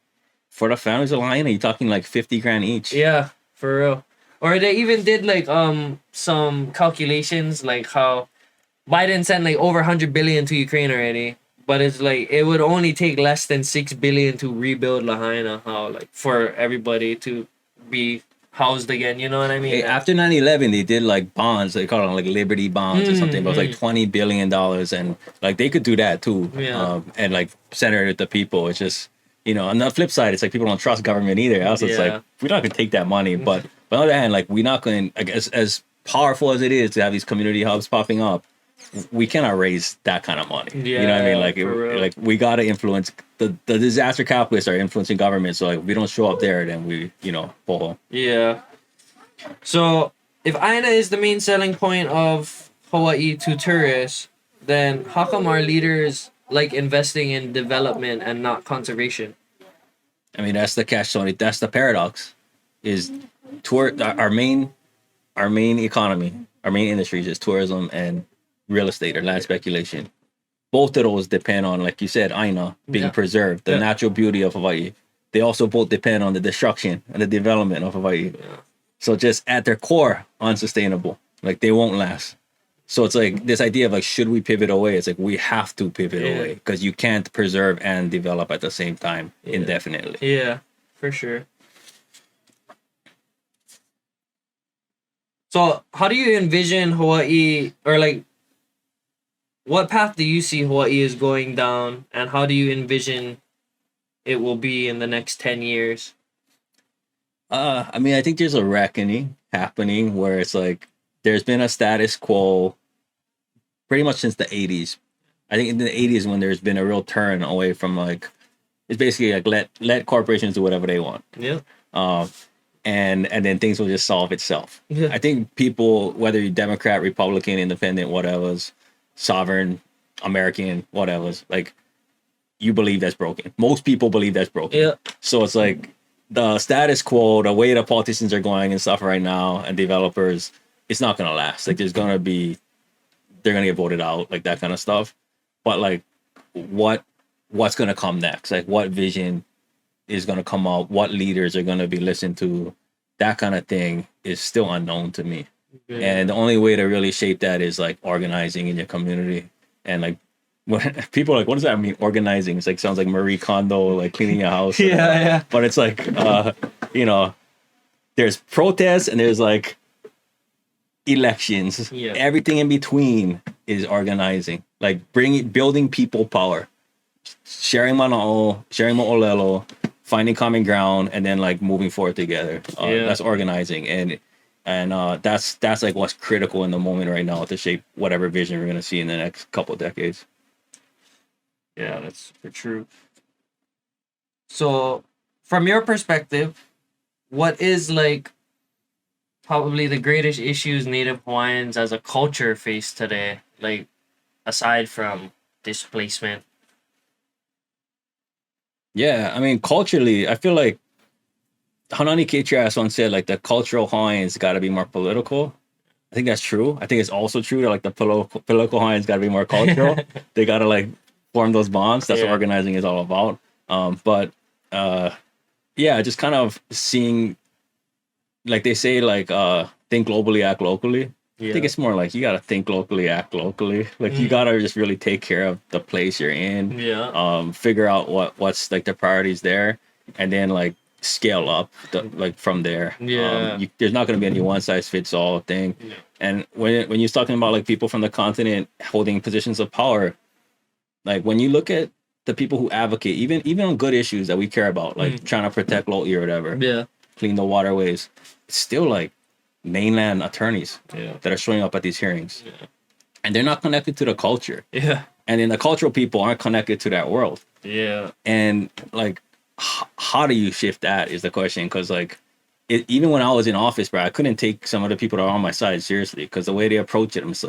For the families of Lahaina, you're talking like 50 grand each. Yeah, for real. Or they even did like some calculations like how Biden sent like over 100 billion to Ukraine already, but it's like it would only take less than 6 billion to rebuild Lahaina, how like for everybody to be housed again, you know what I mean? Hey, after 9/11, they did like bonds. They call them like Liberty bonds or something. But it was like $20 billion, and like they could do that too. Yeah. And like center it at the people. It's just, you know, on the flip side, it's like people don't trust government either. Also, it's Yeah. like we're not gonna take that money. But on the other hand, like we're not going. I guess as powerful as it is to have these community hubs popping up, we cannot raise that kind of money. You know what I mean? Yeah, Like, for real. like we gotta influence the disaster capitalists are influencing government. So like, if we don't show up there, then we, you know, pull. Yeah. So if Aina is the main selling point of Hawaii to tourists, then how come our leaders like investing in development and not conservation? I mean, that's the catch-22. That's the paradox. Is our main economy, our main industries is tourism and real estate or land speculation. Both of those depend on, like you said, Aina being Yeah. preserved, the Yeah. natural beauty of Hawaii. They also both depend on the destruction and the development of Hawaii. Yeah. So just at their core, unsustainable. Like they won't last. So it's like this idea of like, should we pivot away? It's like we have to pivot Yeah. away because you can't preserve and develop at the same time indefinitely. Yeah, for sure. So how do you envision Hawaii, or like what path do you see Hawaii is going down, and how do you envision it will be in the next 10 years? I mean, I think there's a reckoning happening where it's like there's been a status quo pretty much since the 80s. I think in the 80s when there's been a real turn away from like, it's basically like let corporations do whatever they want. Yeah. And then things will just solve itself. Yeah. I think people, whether you're Democrat, Republican, Independent, whatever's, sovereign, American, whatever's, like you believe that's broken. Most people believe that's broken. Yeah. So it's like the status quo, the way the politicians are going and stuff right now, and developers, it's not gonna last. Like they're gonna get voted out, like that kind of stuff. But like, what's gonna come next? Like, what vision is gonna come out? What leaders are gonna be listened to? That kind of thing is still unknown to me. Yeah. And the only way to really shape that is like organizing in your community. And like when people are like, what does that mean? Organizing. It's like sounds like Marie Kondo, like cleaning your house. Yeah. But it's like you know, there's protests and there's like elections. Yeah. Everything in between is organizing. Like building people power. Sharing mana'o, sharing mo'olelo, finding common ground, and then like moving forward together. That's organizing. And that's like what's critical in the moment right now to shape whatever vision we're gonna see in the next couple of decades. Yeah, that's super true. So, from your perspective, what is like probably the greatest issues Native Hawaiians as a culture face today? Like, aside from displacement. Yeah, I mean, culturally, I feel like Hanani K-Trass once said like the cultural Hawaiians got to be more political. I think that's true. I think it's also true that like the political Hawaiians got to be more cultural. They got to like form those bonds. That's what organizing is all about. But yeah, just kind of seeing, like they say, like think globally, act locally. I think it's more like you got to think locally, act locally. Like you got to just really take care of the place you're in. Yeah. Figure out what's like the priorities there, and then like scale up like from there. Yeah. There's not going to be any one size fits all thing. Yeah. And when you're talking about like people from the continent holding positions of power, like when you look at the people who advocate, even on good issues that we care about, like trying to protect Lo'i or whatever, clean the waterways, it's still like mainland attorneys that are showing up at these hearings, and they're not connected to the culture. And then the cultural people aren't connected to that world. And like, how do you shift that is the question? Because like, even when I was in office, bro, I couldn't take some of the people that are on my side seriously because the way they approach it, I'm just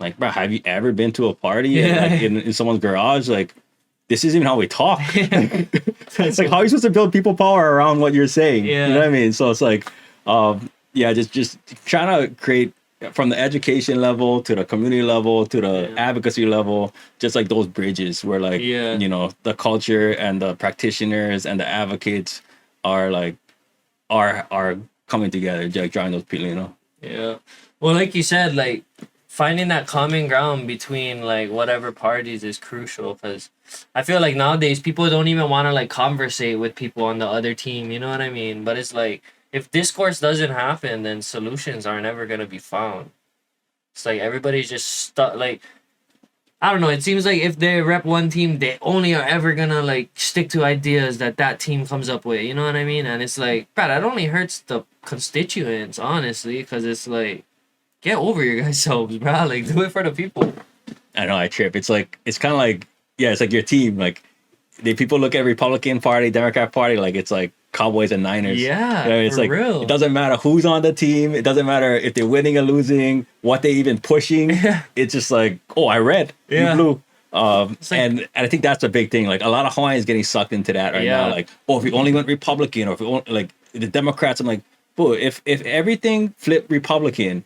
like, bro, have you ever been to a party and, like, in someone's garage? Like, this isn't even how we talk. It's like, how are you supposed to build people power around what you're saying? You know what I mean? So it's like, just trying to create from the education level to the community level to the advocacy level, just like those bridges where like, you know, the culture and the practitioners and the advocates are like, are coming together, like drawing those people, you know? Yeah. Well, like you said, like finding that common ground between like whatever parties is crucial, because I feel like nowadays people don't even want to like conversate with people on the other team, you know what I mean? But it's like, if discourse doesn't happen, then solutions aren't ever going to be found. It's like everybody's just stuck. Like, I don't know. It seems like if they rep one team, they only are ever going to like stick to ideas that team comes up with. You know what I mean? And it's like, bro, that only hurts the constituents, honestly, because it's like, get over your guys' selves, bro. Like, do it for the people. I know, I trip. It's like, it's kind of like, yeah, it's like your team. Like, people look at Republican Party, Democrat Party, like it's like Cowboys and Niners. Yeah, you know, it's for like real. It doesn't matter who's on the team. It doesn't matter if they're winning or losing, what they even pushing. It's just like, oh, I read, you blue. Like, and I think that's a big thing. Like a lot of Hawaiians getting sucked into that right now. Like, oh, if we only went Republican, or if we only, like the Democrats, I'm like, boo, if everything flipped Republican,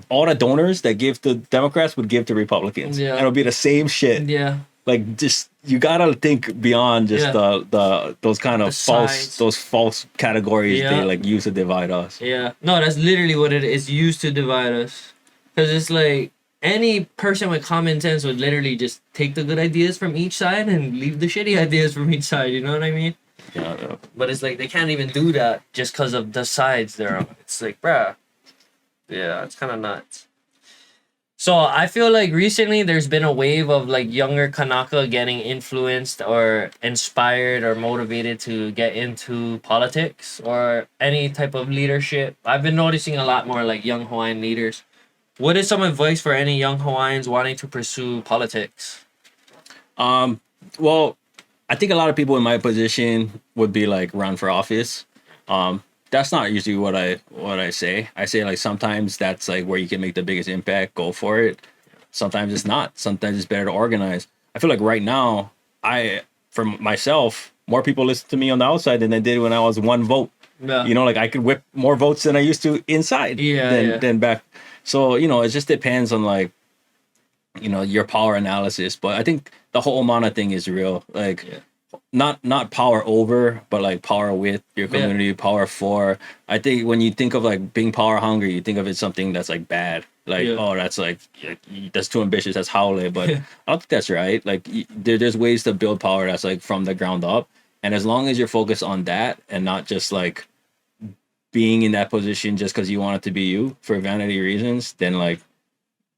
all the donors that give to Democrats would give to Republicans. And it'll be the same shit. Like, just you gotta think beyond just the those kind of false categories they like use to divide us. No, that's literally what it is, used to divide us. Because it's like any person with common sense would literally just take the good ideas from each side and leave the shitty ideas from each side. You know what I mean? Yeah. But it's like they can't even do that just because of the sides they're on. It's like, bruh. Yeah, it's kind of nuts. So I feel like recently there's been a wave of like younger Kanaka getting influenced or inspired or motivated to get into politics or any type of leadership. I've been noticing a lot more like young Hawaiian leaders. What is some advice for any young Hawaiians wanting to pursue politics? Well, I think a lot of people in my position would be like run for office. That's not usually what I say. I say like sometimes that's like where you can make the biggest impact. Go for it. Sometimes it's not. Sometimes it's better to organize. I feel like right now, for myself, more people listen to me on the outside than they did when I was one vote. You know, like I could whip more votes than I used to inside than back. So, you know, it just depends on like, you know, your power analysis. But I think the whole Omana thing is real. Like, not power over, but like power with your community, power for. I think when you think of like being power hungry, you think of it something that's like bad. Like, oh, that's like, that's too ambitious, that's haole. But I don't think that's right. Like, there's ways to build power that's like from the ground up. And as long as you're focused on that and not just like being in that position just because you want it to be you for vanity reasons, then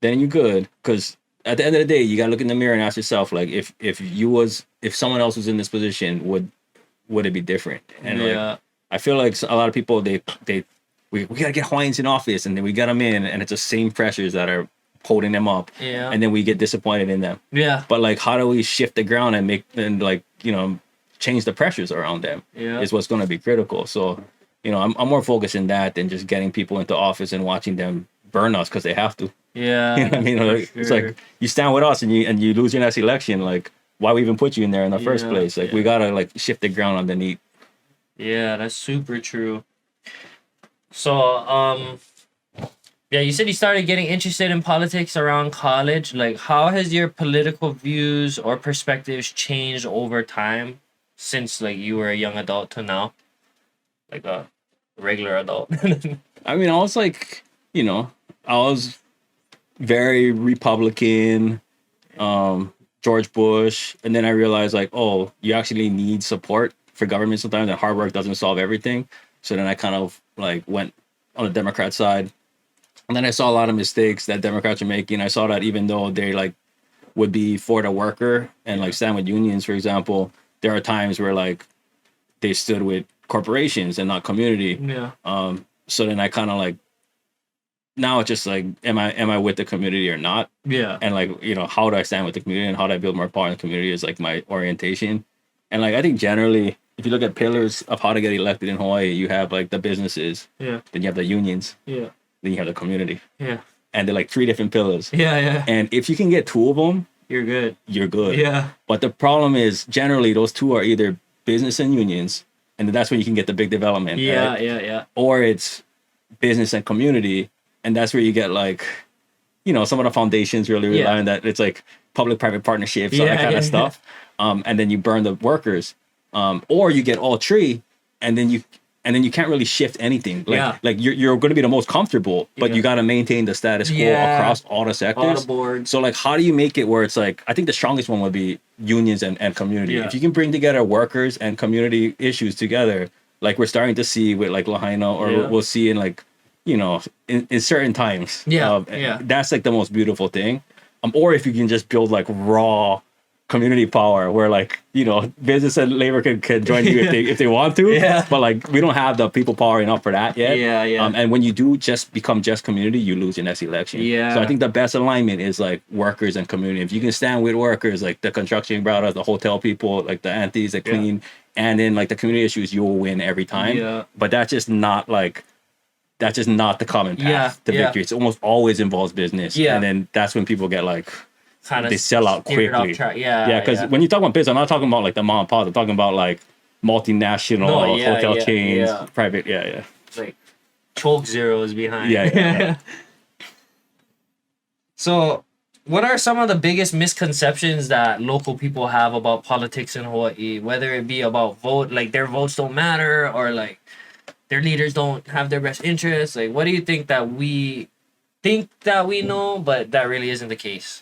you good. Because at the end of the day, you gotta look in the mirror and ask yourself, like, if someone else was in this position, would it be different? And like, I feel like a lot of people we gotta get Hawaiians in office, and then we got them in, and it's the same pressures that are holding them up, and then we get disappointed in them. But like, how do we shift the ground and like, you know, change the pressures around them? Is what's going to be critical. So, you know, I'm more focused in that than just getting people into office and watching them burn us because they have to. Yeah. You know what I mean? for Like, it's like sure. you stand with us and you lose your next election. Like, why we even put you in there in the first Yeah, place? Like, we yeah. gotta like shift the ground underneath. Yeah, that's super true. So, yeah, you said you started getting interested in politics around college. Like, how has your political views or perspectives changed over time since like you were a young adult to now, like a regular adult? I mean, I was like, I was very Republican, George Bush, and then I realized like, oh, you actually need support for government sometimes, and hard work doesn't solve everything. So then I kind of like went on the Democrat side, and then I saw a lot of mistakes that Democrats are making. I saw that even though they like would be for the worker and like stand with unions, for example, there are times where like they stood with corporations and not community. Yeah. So then I kind of like now it's just like am I with the community or not? Yeah. And like how do I stand with the community and how do I build more power in the community is like my orientation. And like I think generally if you look at pillars of how to get elected in Hawaii, you have like the businesses, Yeah. then you have the unions, Yeah. then you have the community, Yeah. and they're like three different pillars. Yeah. Yeah. And if you can get two of them, You're good. you're good. Yeah. But the problem is generally those two are either business and unions, and that's when you can get the big development. Yeah. right? Yeah. Yeah. Or it's business and community, and that's where you get like, some of the foundations really rely Yeah. on that. It's like public-private partnerships, all Yeah, that kind yeah, of stuff. And then you burn the workers, or you get all three, and then you can't really shift anything. Like, Yeah. like you're going to be the most comfortable, but Yeah. you got to maintain the status quo Yeah. across all the sectors. All the boards. So like, how do you make it where it's like, I think the strongest one would be unions and community. Yeah. If you can bring together workers and community issues together, like we're starting to see with like Lahaina, or Yeah. we'll see in like, in certain times. Yeah, yeah. That's like the most beautiful thing. Or if you can just build like raw community power where like, business and labor can join you if they want to. Yeah. But like we don't have the people power enough for that yet. Yeah, yeah. And when you do just become just community, you lose your next election. Yeah. So I think the best alignment is like workers and community. If you can stand with workers, like the construction brothers, the hotel people, like the aunties that Yeah. clean, and then like the community issues, you'll win every time. Yeah. But that's just not the common path Yeah, to yeah. victory. It's almost always involves business. Yeah. And then that's when people get like, Kind of they sell out quickly. Yeah. because when you talk about business, I'm not talking about like the mom and pop. I'm talking about like multinational No, yeah, hotel yeah, chains, yeah. private. Yeah. like choke zeros behind. Yeah. So, what are some of the biggest misconceptions that local people have about politics in Hawaii? Whether it be about like their votes don't matter, or like their leaders don't have their best interests. Like, what do you think that we know, but that really isn't the case?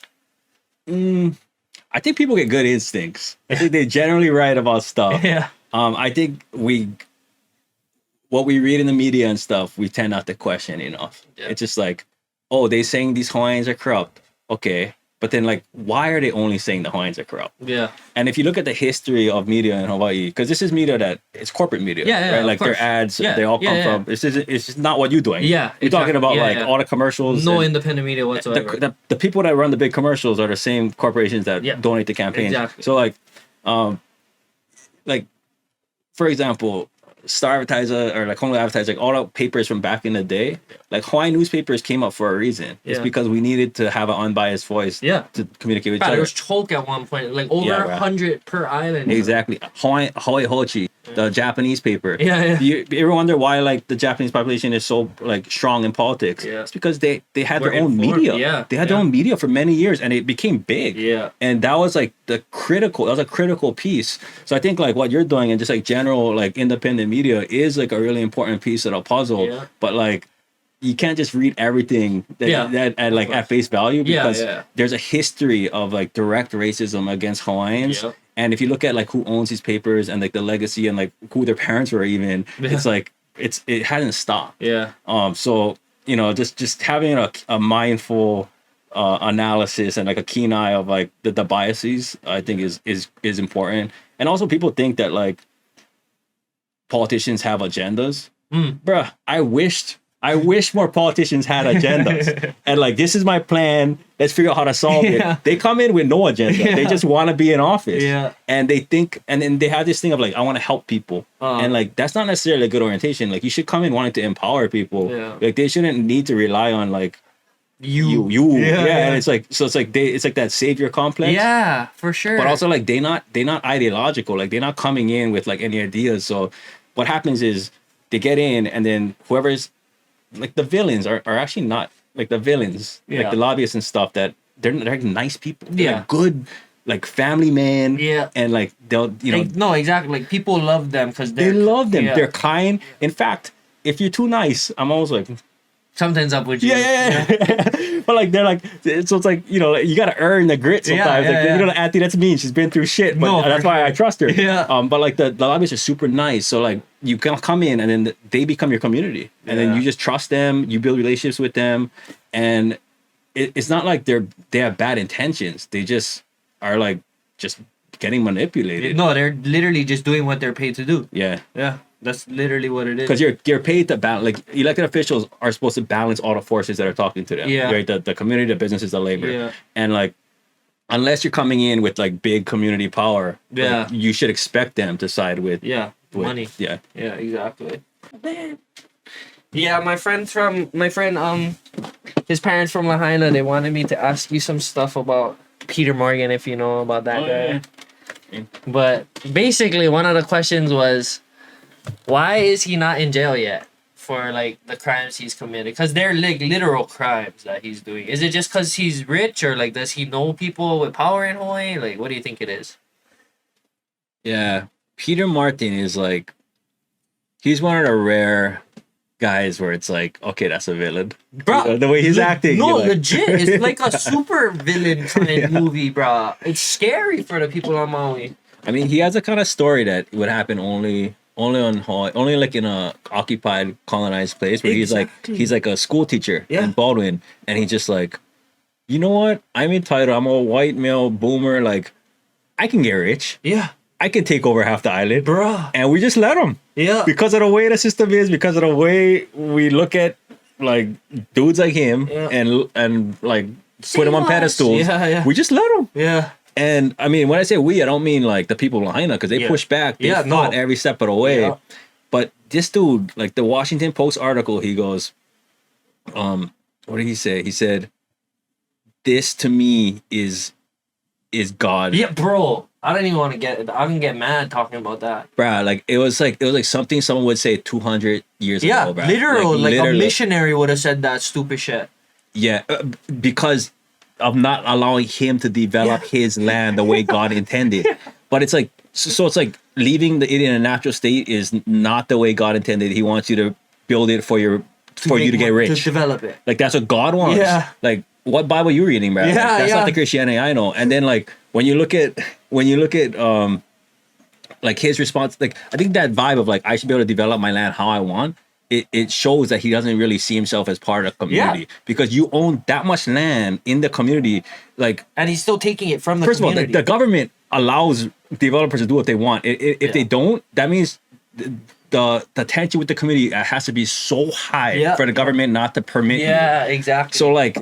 I think people get good instincts. I think they're generally right about stuff. Yeah. I think what we read in the media and stuff, we tend not to question enough. Yeah. It's just like, oh, they saying these Hawaiians are corrupt. Okay. But then like, why are they only saying the Hawaiians are corrupt? Yeah. And if you look at the history of media in Hawaii, because this is media that it's corporate media, Yeah, right? of Like their course. ads, Yeah, they all come yeah. from. It's just not what you're doing. Yeah, you're talking about exactly. like Yeah. all the commercials. No and independent media whatsoever. the people that run the big commercials are the same corporations that Yeah. donate to campaigns. Exactly. So like for example, Star Advertiser or like Honolulu Advertiser, like all the papers from back in the day, like Hawaiian newspapers came up for a reason. It's Yeah. because we needed to have an unbiased voice Yeah. to communicate with each God, other. there was choke at one point, like over Yeah, bro. 100 per island. Exactly. Hawaii Hochi, the Japanese paper. Yeah, yeah. You ever wonder why like the Japanese population is so like strong in politics? Yeah. It's because they had We're their own informed. media. Yeah, They had their yeah. own media for many years and it became big. Yeah. And that was like that was a critical piece. So I think like what you're doing and just like general like independent media is like a really important piece of the puzzle. Yeah. But like you can't just read everything that at like at face value because Yeah. there's a history of like direct racism against Hawaiians. Yep. And if you look at like who owns these papers and like the legacy and like who their parents were even, Yeah. it's like it hasn't stopped. Yeah. So just having a mindful analysis and like a keen eye of like the biases, I think is important. And also people think that like politicians have agendas. Bruh, I wish more politicians had agendas. And like, this is my plan. Let's figure out how to solve Yeah. it. They come in with no agenda. Yeah. They just want to be in office. Yeah. And they think, and then they have this thing of like, I want to help people. Uh-huh. And like, that's not necessarily a good orientation. Like, you should come in wanting to empower people. Yeah. Like, they shouldn't need to rely on like, Yeah, and it's like, so it's like it's like that savior complex. Yeah, for sure. But also like they're not ideological, like they're not coming in with like any ideas. So what happens is they get in, and then whoever's like the villains are actually not like the villains, like the lobbyists and stuff, that they're like nice people. They're like good, like family man. Yeah. And like they'll, you know, no, exactly. Like people love them because they love them. They're kind. In fact, if you're too nice, I'm always like, something's up with you. Yeah. But like they're like, so it's like, you know, like, you gotta earn the grit sometimes. You know, the Auntie, that's mean. She's been through shit, but that's why I trust her. Yeah. But like the lobbyists are super nice. So like you can come in, and then they become your community, and then you just trust them. You build relationships with them, and it's not like they have bad intentions. They just are like just getting manipulated. No, they're literally just doing what they're paid to do. Yeah. That's literally what it is. Because you're paid to balance. Like elected officials are supposed to balance all the forces that are talking to them. Yeah. Right. The community, the businesses, the labor. Yeah. And like, unless you're coming in with like big community power, like, you should expect them to side with money. Yeah. Yeah. Exactly. Yeah, my friend, his parents from Lahaina, they wanted me to ask you some stuff about Peter Morgan, if you know about that guy. Yeah. But basically, one of the questions was, why is he not in jail yet for like the crimes he's committed? Because they're like literal crimes that he's doing. Is it just because he's rich, or like does he know people with power in Hawaii? Like, what do you think it is? Yeah, Peter Martin is like, he's one of the rare guys where it's like, okay, that's a villain. Bro, you know, the way he's acting. No, like, legit. It's like a super villain kind of movie, bro. It's scary for the people on Maui. I mean, he has a kind of story that would happen only on Hawaii, only like in a occupied, colonized place, where he's like a school teacher in Baldwin, and he's just like, you know what? I'm entitled. I'm a white male boomer. Like, I can get rich. Yeah. I can take over half the island. Bruh. And we just let him. Yeah. Because of the way the system is, because of the way we look at like dudes like him and like put him on pedestals. Yeah. We just let him. Yeah. And I mean, when I say we, I don't mean like the people in Lahaina, because they push back. They fought every step of the way. Yeah. But this dude, like the Washington Post article, he goes, what did he say? He said, "This to me is God." Yeah, bro. I don't even want to get. I can get mad talking about that. Bruh, like it was like something someone would say 200 years ago, bruh. Literally, like a missionary would have said that stupid shit. Yeah, because of not allowing him to develop his land the way God intended. But it's like, so it's like leaving the it in a natural state is not the way God intended. He wants you to build it for you to get rich. To develop it. Like that's what God wants. Yeah. Like what Bible you reading, bro? Yeah, like, that's not the Christianity I know. And then like when you look at like his response, like I think that vibe of like I should be able to develop my land how I want. It shows that he doesn't really see himself as part of the community, because you own that much land in the community, like, and he's still taking it from the first community. of all, the government allows developers to do what they want. If they don't, that means the tension with the community has to be so high for the government not to permit you. Exactly. So like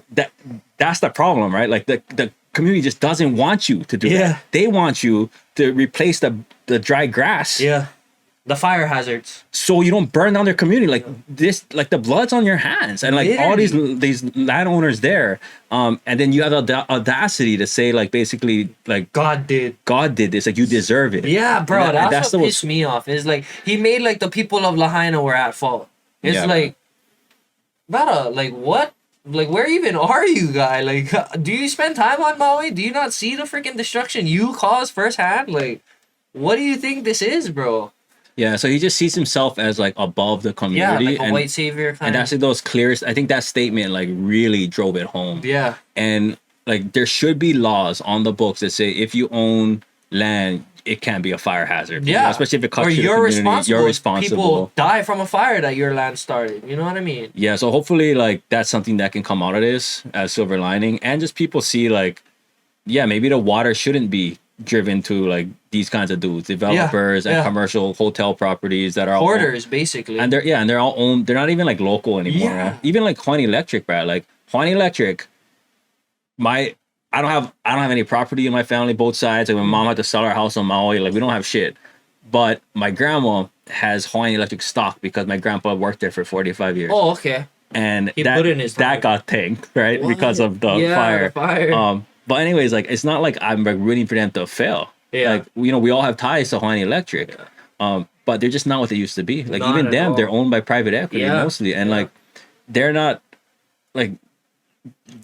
that's the problem, right? Like the community just doesn't want you to do that. They want you to replace the dry grass. Yeah. The fire hazards, so you don't burn down their community. Like this, like the blood's on your hands, and like all these landowners there. And then you have the audacity to say like basically like God did this, like you deserve it. Yeah, bro, that's what pissed me off. Is like he made like the people of Lahaina were at fault. It's like, brother, like what? Like where even are you, guy? Like, do you spend time on Maui? Do you not see the freaking destruction you caused firsthand? Like, what do you think this is, bro? Yeah, so he just sees himself as like above the community, like a white savior kind and that's like those clearest. I think that statement like really drove it home. Yeah, and like there should be laws on the books that say if you own land, it can't be a fire hazard. Yeah, you know, especially if it cuts or to you're the community. responsible. You're responsible. People die from a fire that your land started. You know what I mean? Yeah, so hopefully like that's something that can come out of this as silver lining, and just people see like, yeah, maybe the water shouldn't be driven to like these kinds of dudes, developers and commercial hotel properties that are hoarders basically, and they're all owned. They're not even like local anymore. Right? Even like Hawaiian Electric, bro. Like Hawaiian Electric, I don't have any property in my family, both sides. Like my mom had to sell our house on Maui. Like we don't have shit, but my grandma has Hawaiian Electric stock because my grandpa worked there for 45 years. Oh, okay. and He put in his that time. got tanked, right? Because of the Yeah, fire. the fire. But anyways, like it's not like I'm like rooting for them to fail. Yeah. Like we all have ties to Hawaiian Electric. But they're just not what they used to be. Like Not even at them, all. they're owned by private equity mostly, and like they're not like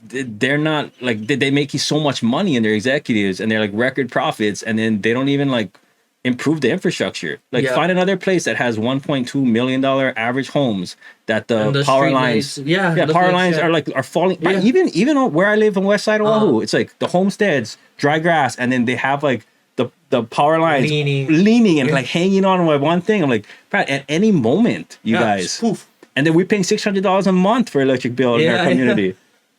they make so much money in their executives, and they're like record profits, and then they don't even like improve the infrastructure. Like find another place that has $1.2 million average homes that the power lines, power lines are falling. Yeah. Even where I live on West Side of Oahu, it's like the homesteads, dry grass, and then they have like the power lines leaning and like hanging on by one thing. I'm like, at any moment, you guys. Poof. And then we're paying $600 a month for electric bill in our community.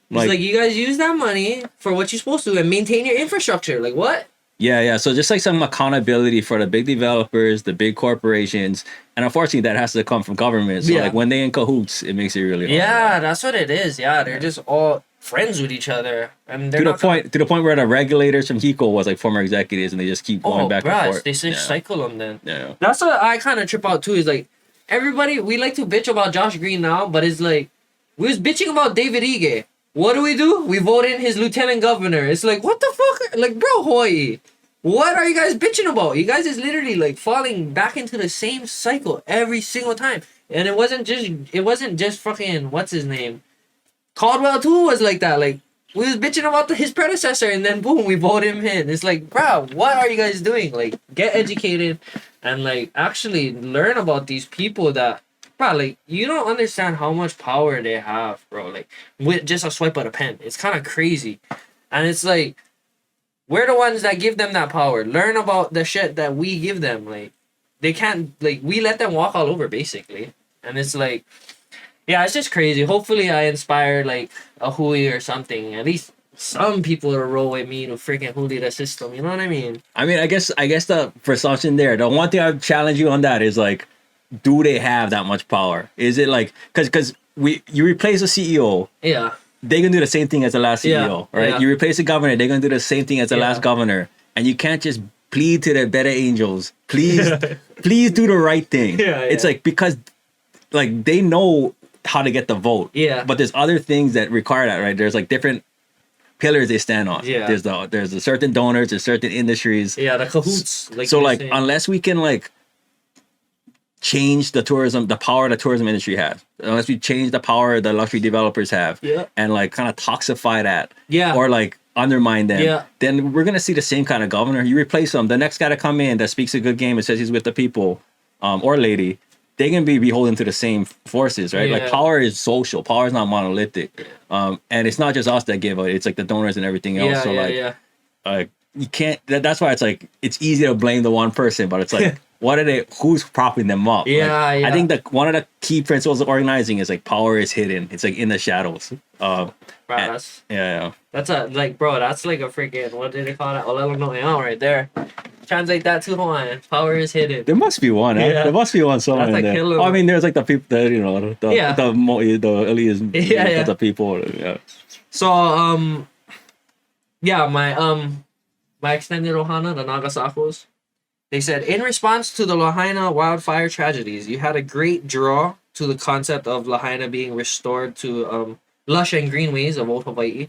It's like you guys use that money for what you're supposed to and maintain your infrastructure. Like what? Yeah. So just like some accountability for the big developers, the big corporations, and unfortunately that has to come from government. So like when they in cahoots, it makes it really hard. Yeah, that's what it is. Yeah, they're just all friends with each other, and they're to the point where the regulators from HECO was like former executives, and they just keep going back and forth. They just cycle them then. Yeah. That's what I kind of trip out too. Is like everybody we like to bitch about Josh Green now, but it's like we was bitching about David Ige. What do? We vote in his lieutenant governor. It's like what the fuck? Like bro, Hawai'i. What are you guys bitching about? You guys is literally like falling back into the same cycle every single time. And it wasn't just fucking what's his name? Caldwell too was like that. Like we was bitching about his predecessor, and then boom, we vote him in. It's like, bro, what are you guys doing? Like, get educated, and like actually learn about these people that, bro, like you don't understand how much power they have, bro. Like with just a swipe of a pen, it's kind of crazy, and it's like we're the ones that give them that power. Learn about the shit that we give them. Like they can't, like we let them walk all over basically, and it's like. Yeah, it's just crazy. Hopefully, I inspire like a Hui or something. At least some people to roll with me to freaking Hui the system. You know what I mean? I mean, I guess the presumption there. The one thing I would challenge you on that is like, do they have that much power? Is it like because you replace a CEO? Yeah. They're gonna do the same thing as the last CEO, right? Yeah. You replace a governor, they're gonna do the same thing as the last governor, and you can't just plead to the better angels. Please, please do the right thing. It's like because like they know how to get the vote. Yeah. But there's other things that require that, right? There's like different pillars they stand on. Yeah. There's a certain donors, there's certain industries. Yeah, the cahoots. Like so like unless we can like change the power the tourism industry has, unless we change the power the luxury developers have, and like kind of toxify that, or like undermine them, then we're gonna see the same kind of governor. You replace them, the next guy to come in that speaks a good game and says he's with the people, or lady, they can be beholden to the same forces, right? Like power is social, power is not monolithic, and it's not just us that give it; it's like the donors and everything else. Like you can't. That's why it's like it's easy to blame the one person, but it's like who's propping them up? I think that one of the key principles of organizing is like power is hidden. It's like in the shadows. That's a like, bro. That's like a freaking what did they call that? Olelo no eon right there. Translate that to Hawaiian. Power is hidden. There must be one. There must be one somewhere in there. Oh, I mean, there's like the people that the elites, the people. Yeah. So my extended ohana, the Nagasakos, they said in response to the Lahaina wildfire tragedies, you had a great draw to the concept of Lahaina being restored to lush and green ways of old Hawai'i.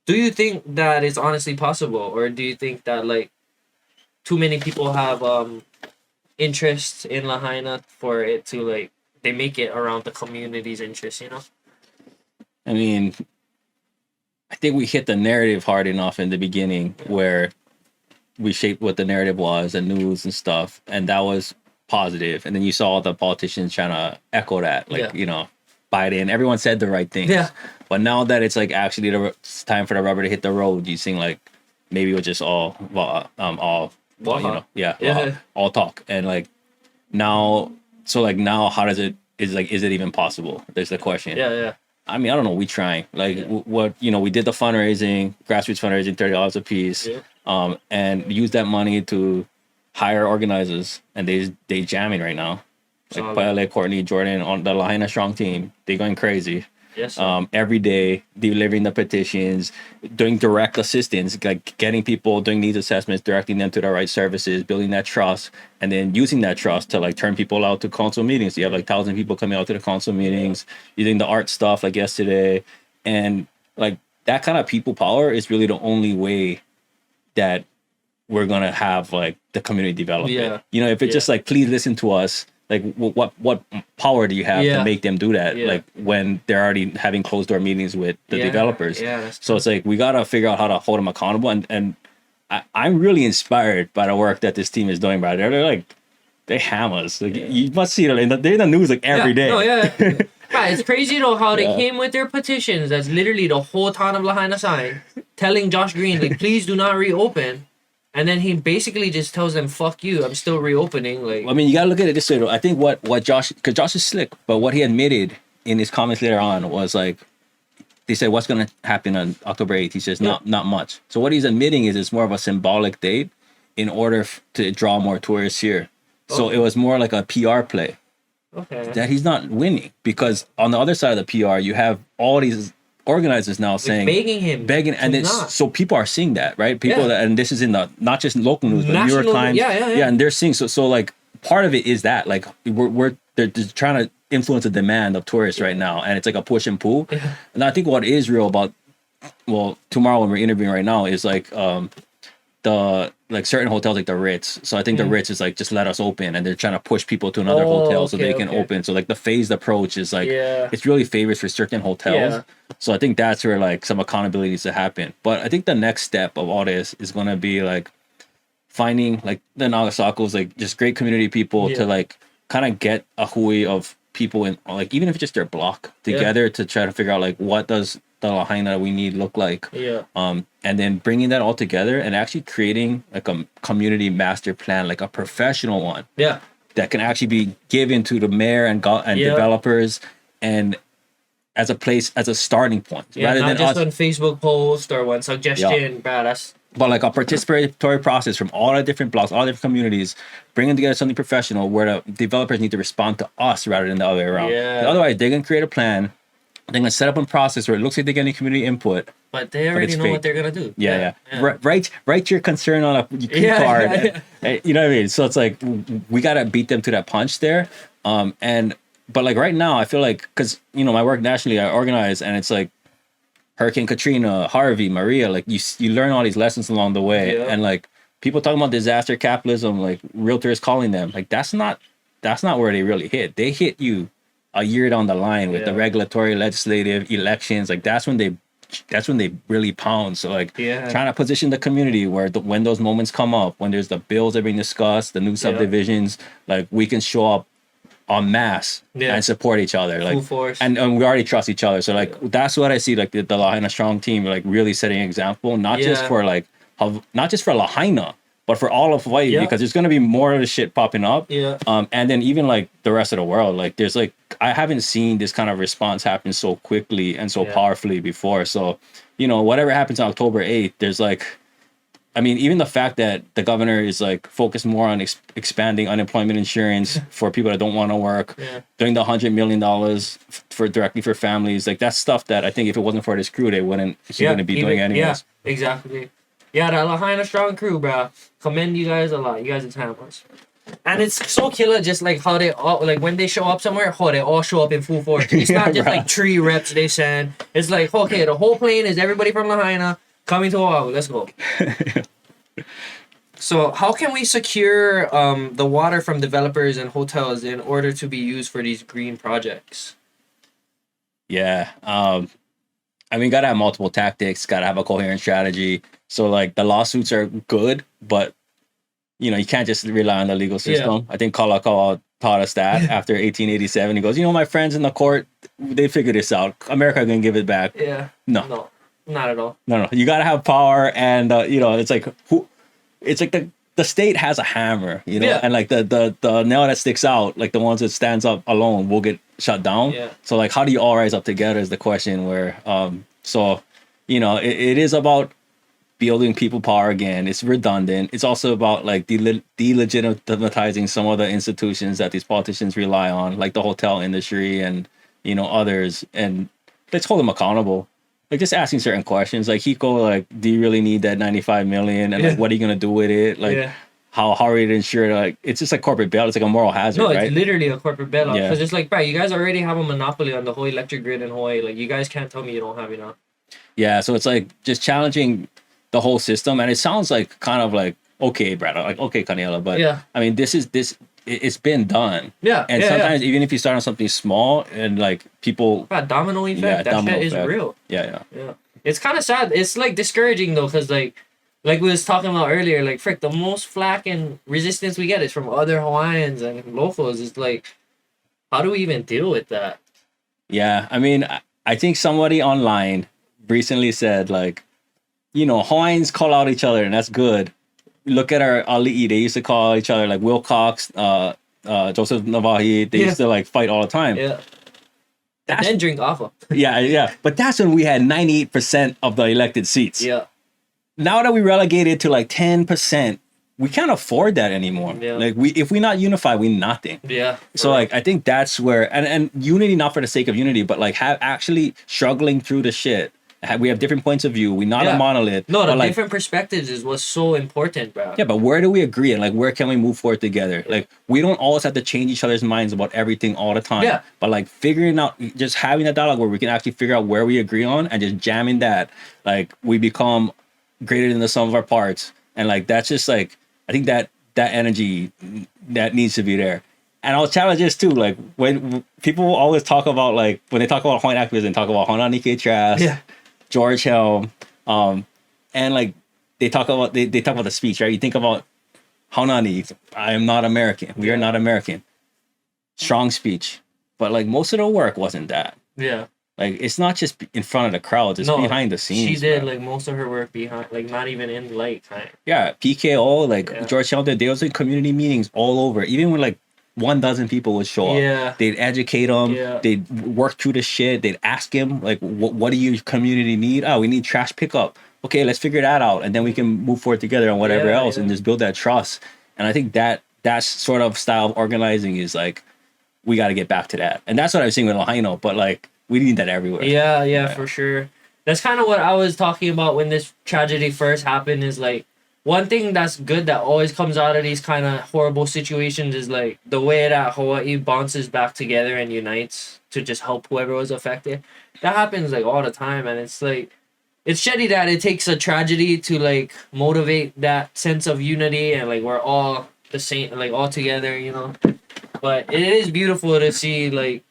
Do you think that it's honestly possible, or do you think that like too many people have interest in Lahaina for it to like they make it around the community's interest, you know? I mean, I think we hit the narrative hard enough in the beginning where we shaped what the narrative was, the news and stuff, and that was positive. And then you saw the politicians trying to echo that, like Biden. Everyone said the right things. Yeah. But now that it's like actually it's time for the rubber to hit the road, you think like maybe it was just all all talk. And like now, how does it is it even possible? There's the question. I mean, I don't know. We trying we did the fundraising, grassroots fundraising, $30 a piece, and use that money to hire organizers, and they jamming right now. Like Paele, Courtney, Jordan on the Lahaina Strong team, they going crazy. Yes, sir. every day, delivering the petitions, doing direct assistance, like getting people doing needs assessments, directing them to the right services, building that trust, and then using that trust to like turn people out to council meetings. You have like 1,000 people coming out to the council meetings, using the art stuff like yesterday, and like that kind of people power is really the only way that we're gonna have like the community development. Yeah. You know, if it's just like, please listen to us, like what power do you have to make them do that? Like when they're already having closed door meetings with the developers. So it's like we gotta figure out how to hold them accountable. And I'm really inspired by the work that this team is doing. Right, they're like they hammer us. Like you must see it. They're in the news like every day. No, right, it's crazy though how they came with their petitions. That's literally the whole town of Lahaina sign, telling Josh Green like, please do not reopen. And then he basically just tells them, "Fuck you! I'm still reopening." Like, I mean, you gotta look at it this way. Though. I think what Josh, because Josh is slick, but what he admitted in his comments later on was like, they said, "What's gonna happen on October 8th?" He says, "Not much." So what he's admitting is it's more of a symbolic date in order to draw more tourists here. So it was more like a PR play. Okay. That he's not winning because on the other side of the PR, you have all these organizers now saying begging and then so people are seeing that, right? People that, and this is in the not just local news but New York Times, and they're seeing so like part of it is that like they're trying to influence the demand of tourists right now, and it's like a push and pull. And I think what is real about tomorrow when we're interviewing right now is like the like certain hotels like the Ritz. So I think the Ritz is like just let us open, and they're trying to push people to another hotel so they can open. So like the phased approach is like it's really favors for certain hotels. So I think that's where like some accountability needs to happen. But I think the next step of all this is gonna be like finding like the Nagasakos, like just great community people to like kind of get a hui of people in like even if it's just their block together to try to figure out like what does the Lahaina we need look like. And then bringing that all together and actually creating like a community master plan, like a professional one. That can actually be given to the mayor and developers and as a place, as a starting point. Rather not than just one Facebook post or one suggestion, but like a participatory process from all the different blocks, all the different communities, bringing together something professional where the developers need to respond to us rather than the other way around. Otherwise, they're going to create a plan. They're going to set up a process where it looks like they're getting community input. But they already know what they're going to do. Write your concern on a key card. You know what I mean? So it's like, we got to beat them to that punch there. But like right now, I feel like, because, you know, my work nationally, I organize, and it's like Hurricane Katrina, Harvey, Maria, like you learn all these lessons along the way. And like people talking about disaster capitalism, like realtors calling them, like that's not where they really hit. They hit you a year down the line with the regulatory, legislative, elections. Like that's when they really pound. So like trying to position the community where when those moments come up, when there's the bills that are being discussed, the new subdivisions, like we can show up en masse and support each other, like full force. And we already trust each other. So like that's what I see, like the Lahaina Strong team like really setting an example, not just for Lahaina, but for all of Hawaii, because there's gonna be more of the shit popping up. And then even like the rest of the world, like there's like I haven't seen this kind of response happen so quickly and so powerfully before. So, you know, whatever happens on October 8th, there's like, I mean, even the fact that the governor is like focused more on expanding unemployment insurance for people that don't want to work, doing the $100 million directly for families, like that's stuff that I think if it wasn't for this crew, they wouldn't be doing anyways. Yeah, exactly. Yeah, the Lahaina Strong crew, bro. Commend you guys a lot. You guys are timeless. And it's so killer, just like how they all, like when they show up somewhere, they all show up in full force. It's not just like 3 reps they send. It's like, okay, the whole plane is everybody from Lahaina coming to Oahu. Let's go. So how can we secure the water from developers and hotels in order to be used for these green projects? I mean, gotta have multiple tactics, gotta have a coherent strategy. So like the lawsuits are good, but you know, you can't just rely on the legal system. I think Kalakaua taught us that after 1887. He goes, you know, my friends in the court, they figured this out. America gonna give it back. No, not at all. No. You gotta have power, and you know, it's like the state has a hammer, you know, and like the nail that sticks out, like the ones that stands up alone will get shut down. So like, how do you all rise up together is the question. Where so you know, it is about building people power again. It's redundant. It's also about like delegitimatizing some of the institutions that these politicians rely on, like the hotel industry and, you know, others. And let's hold him accountable. Like just asking certain questions. Like Hiko, like, do you really need that 95 million? And like, what are you gonna do with it? Like, how are you to ensure? Like, it's just like corporate bailout. It's like a moral hazard, No, it's right? literally a corporate bailout. Yeah. Because it's like, bro, you guys already have a monopoly on the whole electric grid in Hawaii. Like, you guys can't tell me you don't have enough. Yeah, so it's like just challenging the whole system, and it sounds like kind of like, okay, Brad, like, okay, Kaniela, but I mean, it's been done. Yeah, and sometimes even if you start on something small and like people, domino effect, that shit is real. Yeah. It's kind of sad. It's like discouraging though, because like we was talking about earlier, like frick, the most flack and resistance we get is from other Hawaiians and locals. It's like, how do we even deal with that? Yeah, I mean, I think somebody online recently said, like, you know, Hawaiians call out each other and that's good. Look at our ali'i, they used to call each other like Will Cox, Joseph Navahi, they used to like fight all the time. Yeah. And then drink awful. Yeah. But that's when we had 98% of the elected seats. Yeah. Now that we relegated to like 10%, we can't afford that anymore. Yeah. Like if we're not unified, we're nothing. Yeah. So like I think that's where and unity, not for the sake of unity, but like actually struggling through the shit. We have different points of view. We're not a monolith. No, the like, different perspectives is what's so important, bro. Yeah, but where do we agree and like where can we move forward together? Like we don't always have to change each other's minds about everything all the time. Yeah. But like figuring out, just having that dialogue where we can actually figure out where we agree on and just jamming that, like we become greater than the sum of our parts. And like that's just like, I think that energy that needs to be there. And I'll challenge this too. Like when people always talk about like when they talk about Hawaiian activism, talk about Honanike Trask, George Helm, and like they talk about the speech, right? You think about Haunani, I am not American. We are not American. Strong speech, but like most of the work wasn't that. Yeah. Like it's not just in front of the crowd, it's behind the scenes. She did like most of her work behind, like not even in light time. Yeah, PKO, like George Helm did. They was in community meetings all over, even when like 12 people would show up. Yeah. They'd educate them. Yeah. They'd work through the shit. They'd ask him, like, what do you community need? Oh, we need trash pickup. Okay, let's figure that out. And then we can move forward together on whatever else and just build that trust. And I think that sort of style of organizing is like, we got to get back to that. And that's what I was saying with Lahaina, but like, we need that everywhere. Yeah, for sure. That's kind of what I was talking about when this tragedy first happened is like, one thing that's good that always comes out of these kind of horrible situations is like the way that Hawaii bounces back together and unites to just help whoever was affected. That happens like all the time, and it's like it's shitty that it takes a tragedy to like motivate that sense of unity and like we're all the same, like all together, you know. But it is beautiful to see like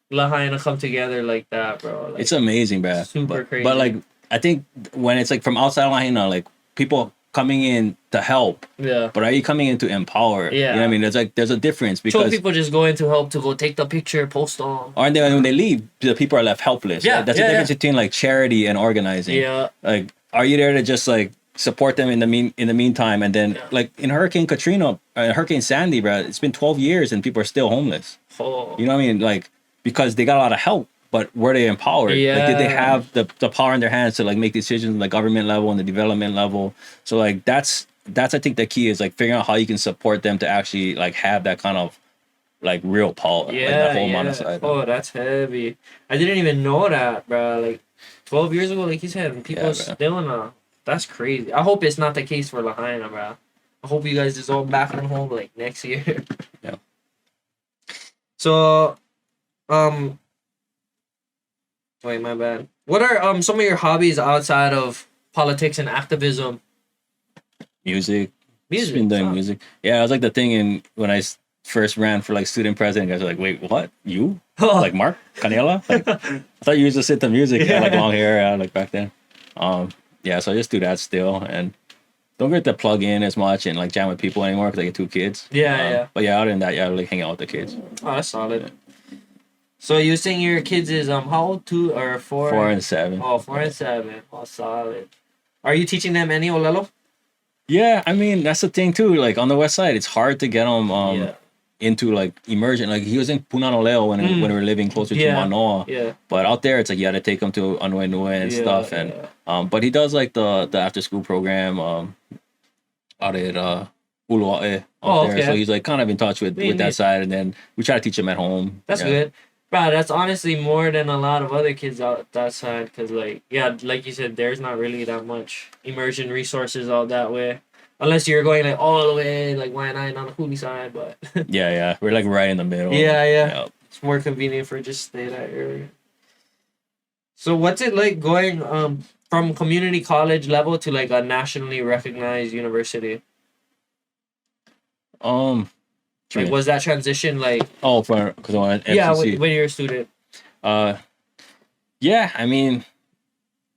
Lahaina come together like that, bro. Like, it's amazing, bro. Super crazy. But like I think when it's like from outside Lahaina, like people coming in to help, but are you coming in to empower? You know what I mean? There's a difference because some people just go in to help to go take the picture, post on. Or then when they leave, the people are left helpless. Yeah, right? That's the difference between like charity and organizing. Yeah, like are you there to just like support them in the meantime, and then like in Hurricane Katrina, Hurricane Sandy, bro, it's been 12 years and people are still homeless. Oh. You know what I mean? Like because they got a lot of help. But were they empowered? Yeah. Like, did they have the power in their hands to like make decisions on the government level and the development level? So like that's I think the key is like figuring out how you can support them to actually like have that kind of like real power. Yeah, like, that whole amount of side. Oh, that's heavy. I didn't even know that, bro. Like 12 years ago, like you said, people are still in a. That's crazy. I hope it's not the case for Lahaina, bro. I hope you guys just all back on home like next year. Yeah. So, wait, my bad. What are some of your hobbies outside of politics and activism? Music. Just been doing music. Yeah, it was like the thing when I first ran for like student president. Guys were like, "Wait, what? You? Like Mark Kaniela? Like, I thought you used to sit to music. You had like long hair, like back then." Yeah, so I just do that still, and don't get to plug in as much and like jam with people anymore because I get 2 kids. Yeah. But yeah, other than that, I like hang out with the kids. Oh, that's solid. Yeah. So you saying your kids is how old? 2 or 4? 4 and 7. Oh, 4 and 7. Oh, solid. Are you teaching them any Olelo? Yeah, I mean that's the thing too. Like on the west side, it's hard to get them into like immersion. Like he was in Punanoleo when we were living closer to Manoa. Yeah. But out there, it's like you had to take him to Anuenue and stuff. And but he does like the after school program out at Ulua'e out there. So he's like kind of in touch with that side. And then we try to teach him at home. That's good. Bro, that's honestly more than a lot of other kids out that side. Cause like, yeah, like you said, there's not really that much immersion resources out that way, unless you're going like all the way like Waianae on the Huli side. But Yeah, we're like right in the middle. yeah, it's more convenient for just stay that area. So what's it like going from community college level to like a nationally recognized university? Like, was that transition like? Oh, for because I went Yeah, FCC. when you're a student. Yeah, I mean,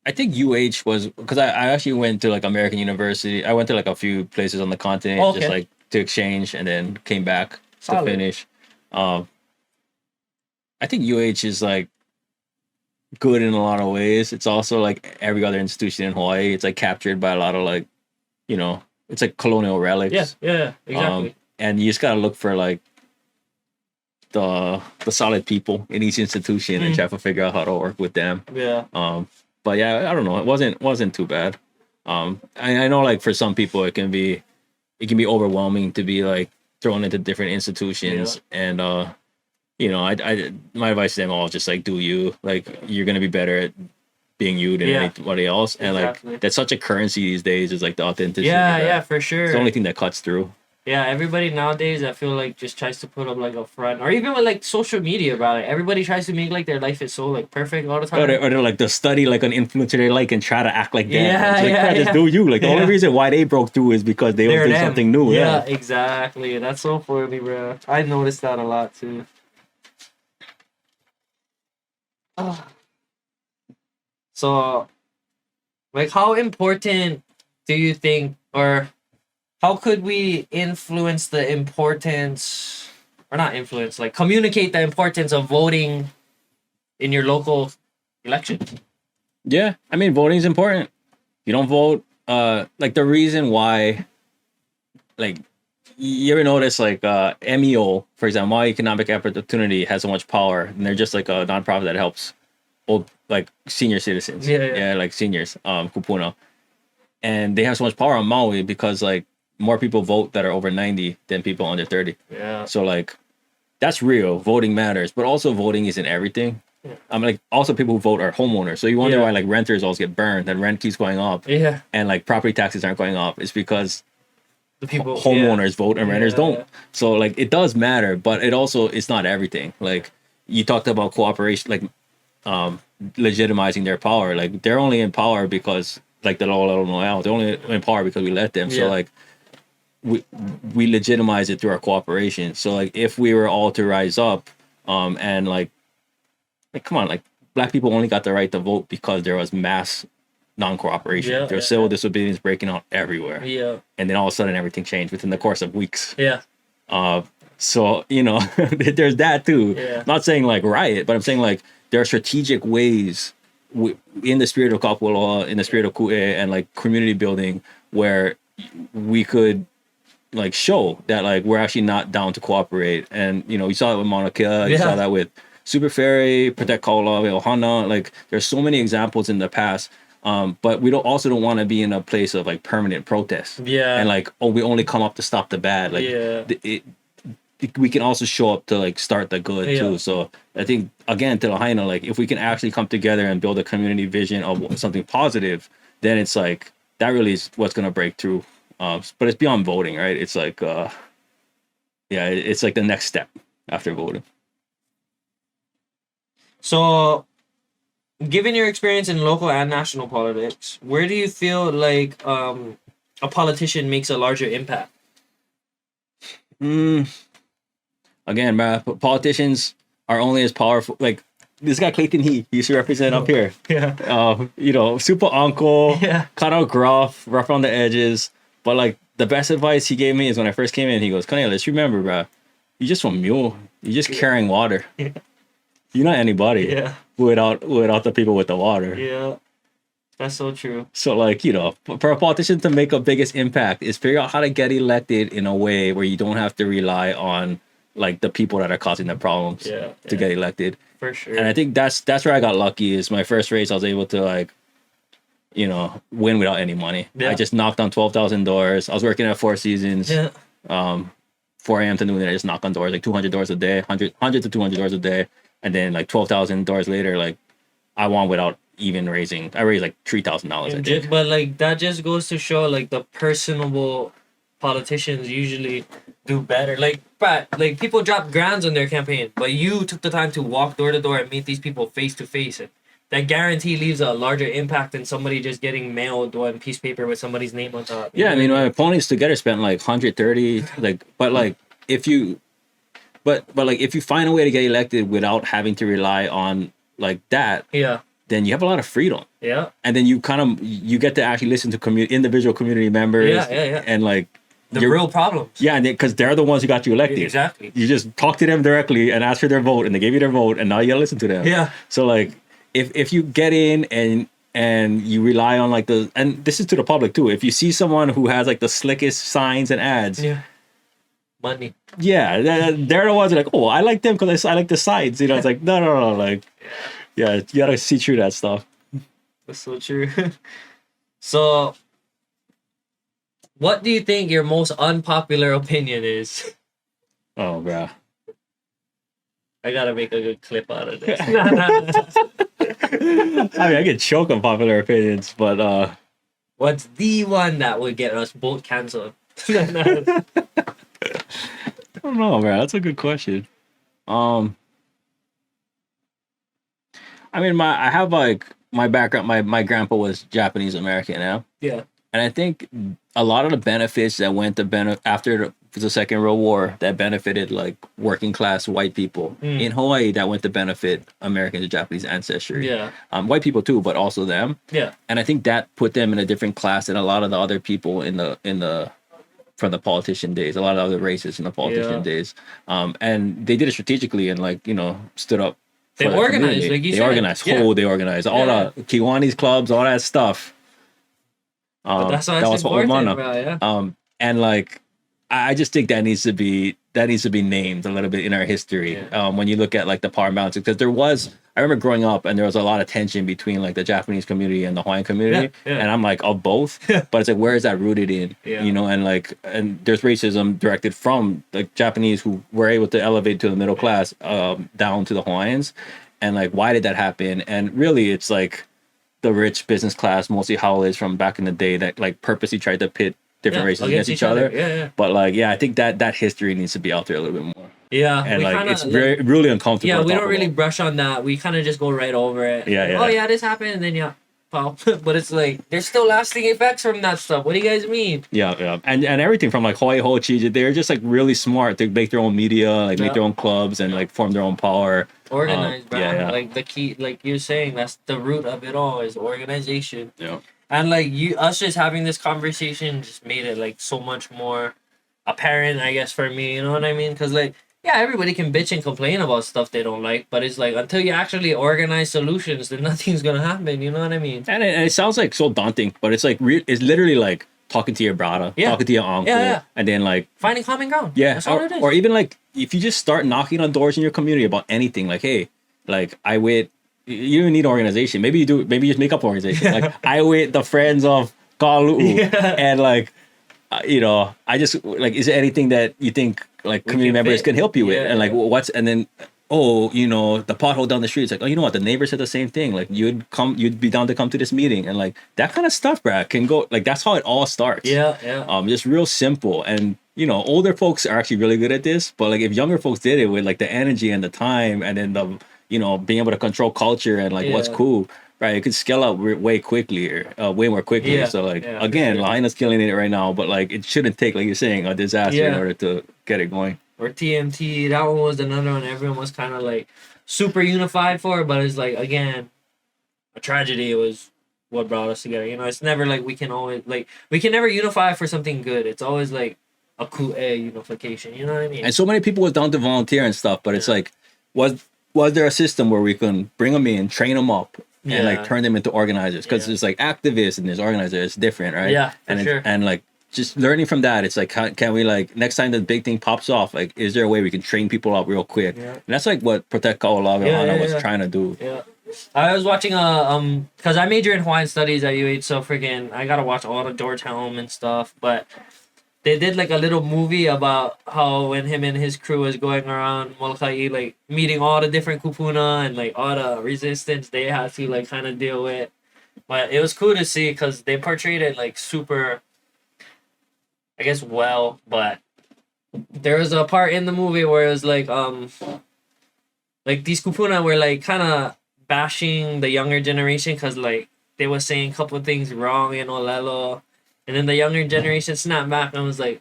I think UH was because I actually went to like American University. I went to like a few places on the continent, Okay. just like to exchange, and then came back Solid. to finish. I think UH is like good in a lot of ways. It's also like every other institution in Hawaii. It's like captured by a lot of like, you know, it's like colonial relics. Yeah, exactly. And you just gotta look for like the solid people in each institution and try to figure out how to work with them. Yeah. But yeah, I don't know. It wasn't too bad. I know like for some people it can be overwhelming to be like thrown into different institutions and you know, I my advice to them all just like do you, like you're gonna be better at being you than anybody else, and like that's such a currency these days is like the authenticity. Yeah, for sure. It's the only thing that cuts through. Yeah, everybody nowadays I feel like just tries to put up like a front, or even with like social media about it. Everybody tries to make like their life is so like perfect all the time. Or they're like they'll study like an influencer they like and try to act like that. Yeah, just do you. Like the only reason why they broke through is because they were doing something new. Yeah, exactly. That's so funny, bro. I noticed that a lot too. So, like, how important do you think, or how could we influence the importance, or not influence, like communicate the importance of voting in your local election? Yeah, I mean, voting is important. You don't vote, like the reason why, like, you ever notice like MEO, for example, Maui Economic Opportunity has so much power, and they're just like a nonprofit that helps old like senior citizens. Yeah, like seniors, kupuna. And they have so much power on Maui because like more people vote that are over 90 than people under 30. Yeah. So like that's real. Voting matters, but also voting isn't everything. Like also people who vote are homeowners. So you wonder why like renters always get burned and rent keeps going up. Yeah. And like property taxes aren't going up. It's because the people homeowners vote and renters don't. So like it does matter, but it's not everything. Like you talked about cooperation, like legitimizing their power. Like they're only in power because like the law they're only in power because we let them. So like we legitimize it through our cooperation. So like if we were all to rise up and like come on, like black people only got the right to vote because there was mass non-cooperation. There was civil disobedience breaking out everywhere. Yeah. And then all of a sudden everything changed within the course of weeks. Yeah. So, you know, there's that too. Yeah. Not saying like riot, but I'm saying like there are strategic ways in the spirit of Kapua, in the spirit of Ku'e and like community building where we could like show that like we're actually not down to cooperate. And, you know, you saw it with Mauna Kea, you saw that with Super Ferry, Protect Kaula, Ohana. Like there's so many examples in the past. But we also don't want to be in a place of like permanent protest. Yeah. And like, oh, we only come up to stop the bad. Like we can also show up to like start the good too. So I think again to Lahaina, like if we can actually come together and build a community vision of something positive, then it's like that really is what's gonna break through. But it's beyond voting, right? It's like it's like the next step after voting. So, given your experience in local and national politics, where do you feel like a politician makes a larger impact? Again, politicians are only as powerful. Like this guy Clayton he used to represent up here. Yeah. You know, super uncle, kind of gruff on the edges. But like the best advice he gave me is when I first came in, he goes, Kaniela, let's remember, bro, you just from mule. You're just carrying water. Yeah. You're not anybody without the people with the water. Yeah, that's so true. So like, you know, for a politician to make a biggest impact is figure out how to get elected in a way where you don't have to rely on like the people that are causing the problems to get elected. For sure. And I think that's where I got lucky is my first race I was able to like, you know, win without any money. Yeah. I just knocked on 12,000 doors. I was working at Four Seasons. Yeah. 4 a.m. to noon and I just knock on doors, like 200 doors a day, 100 to 200 doors a day. and then like $12,000 later, like I won without even raising. I raised like $3,000. I think. But like that just goes to show like the personable politicians usually do better. Like, but like people drop grands on their campaign, but you took the time to walk door to door and meet these people face to face. And that guarantee leaves a larger impact than somebody just getting mailed one piece of paper with somebody's name on top. Yeah, I mean, my opponents together spent like 130. Like, but like if you, but like if you find a way to get elected without having to rely on like that, Yeah. then you have a lot of freedom. Yeah. And then you kind of you get to actually listen to individual community members. Yeah. And like the real problems. Yeah, and because they're the ones who got you elected. Exactly. You just talk to them directly and ask for their vote, and they gave you their vote, and now you gotta listen to them. Yeah. So like, if you get in and you rely on like and this is to the public too. If you see someone who has like the slickest signs and ads, yeah, money. Yeah, they're the ones that are like, oh, I like them because I like the sides. You know, it's like no, like, yeah, you gotta see through that stuff. That's so true. So, what do you think your most unpopular opinion is? Oh, bro. I gotta make a good clip out of this. I mean, I get choke on popular opinions, but what's the one that would get us both canceled? I don't know, bro. That's a good question. I mean, I have like my background. My grandpa was Japanese American, Yeah. And I think a lot of the benefits that went to after the Second World War that benefited like working class white people in Hawaii that went to benefit American and Japanese ancestry. Yeah. White people too, but also them. Yeah. And I think that put them in a different class than a lot of the other people from the politician days, a lot of other races in the politician days. And they did it strategically and like, stood up. They organized, like you said. They organized, they organized all the Kiwanis clubs, all that stuff. But that's why it's important, bro, yeah. And like, I just think that needs to be named a little bit in our history. When you look at like the power balance, because I remember growing up and there was a lot of tension between like the Japanese community and the Hawaiian community, and I'm like of both, but it's like where is that rooted in? And there's racism directed from the Japanese who were able to elevate to the middle class down to the Hawaiians, and like why did that happen? And really, it's like the rich business class, mostly haoles from back in the day that like purposely tried to pit different races against each other. Yeah. But like, I think that history needs to be out there a little bit more. Yeah. And like, it's really uncomfortable. Yeah, we don't really brush on that. We kind of just go right over it. Yeah. Oh yeah, this happened, and then but it's like there's still lasting effects from that stuff. What do you guys mean? Yeah. And everything from like Hawaii Hochi, they're just like really smart. They make their own media, like make their own clubs and like form their own power. Organized, bro. Like the key, like you're saying, that's the root of it all is organization. Yeah. And like us just having this conversation just made it like so much more apparent, I guess, for me. You know what I mean? Because like, yeah, everybody can bitch and complain about stuff they don't like, but it's like until you actually organize solutions, then nothing's gonna happen. You know what I mean? And it sounds like so daunting, but it's like it's literally like talking to your brother, talking to your uncle, and then like finding common ground. Yeah, that's all it is. Or even like if you just start knocking on doors in your community about anything, like hey, like I wait. You don't need organization. Maybe you do. Maybe you just make up organization. Like I with the friends of Kalu'u, and like, I just like. Is there anything that you think like community members can help you with? And like, and then the pothole down the street. It's like, oh, you know what? The neighbor said the same thing. Like you'd be down to come to this meeting, and like that kind of stuff, bro, can go. Like that's how it all starts. Yeah. Just real simple, and older folks are actually really good at this. But like if younger folks did it with like the energy and the time, and then the being able to control culture and like what's cool, right? It could scale up way more quickly. So like again, Lahaina's killing it right now, but like it shouldn't take, like you're saying, a disaster in order to get it going. Or TMT, that one was another one everyone was kind of like super unified for, but it's like again, a tragedy was what brought us together. It's never like we can never unify for something good. It's always like a ku'e unification. You know what I mean? And so many people was down to volunteer and stuff, but it's like was there a system where we can bring them in, train them up, and like turn them into organizers? Because there's like activists and there's organizers. It's different, right? Yeah, sure. And like just learning from that, it's like can we like next time the big thing pops off, like is there a way we can train people up real quick? Yeah. And that's like what Protect Kaʻolawe was trying to do. Yeah. I was watching because I major in Hawaiian studies at UH, so freaking I gotta watch all the George Helm and stuff, but they did like a little movie about how when him and his crew was going around Molokai, like meeting all the different kupuna and like all the resistance they had to like kind of deal with. But it was cool to see because they portrayed it like super, I guess, well. But there was a part in the movie where it was like these kupuna were like kind of bashing the younger generation because like they were saying a couple of things wrong in Olelo, and then the younger generation snapped back and was like,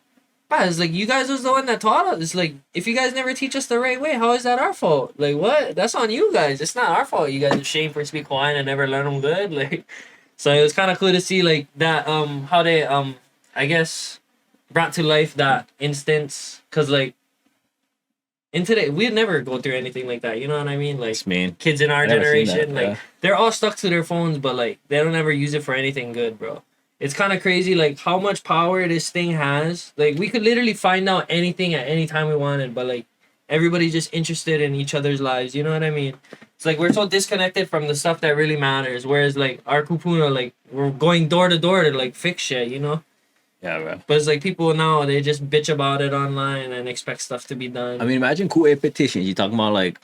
"Bah, it's like you guys was the one that taught us. It's like if you guys never teach us the right way, how is that our fault? Like what? That's on you guys. It's not our fault. You guys are ashamed for speak Hawaiian and never learn them good. Like, so it was kind of cool to see like that how they I guess brought to life that instance because like in today we'd never go through anything like that. You know what I mean? Like It's mean. kids in our I never seen generation, that, like they're all stuck to their phones, but like they don't ever use it for anything good, bro. It's kind of crazy, like how much power this thing has. Like we could literally find out anything at any time we wanted, but like everybody's just interested in each other's lives. You know what I mean? It's like we're so disconnected from the stuff that really matters. Whereas like our kupuna, like we're going door to door to like fix shit. You know? Yeah, bro. But it's like people now they just bitch about it online and expect stuff to be done. I mean, imagine QA petitions. You're talking about like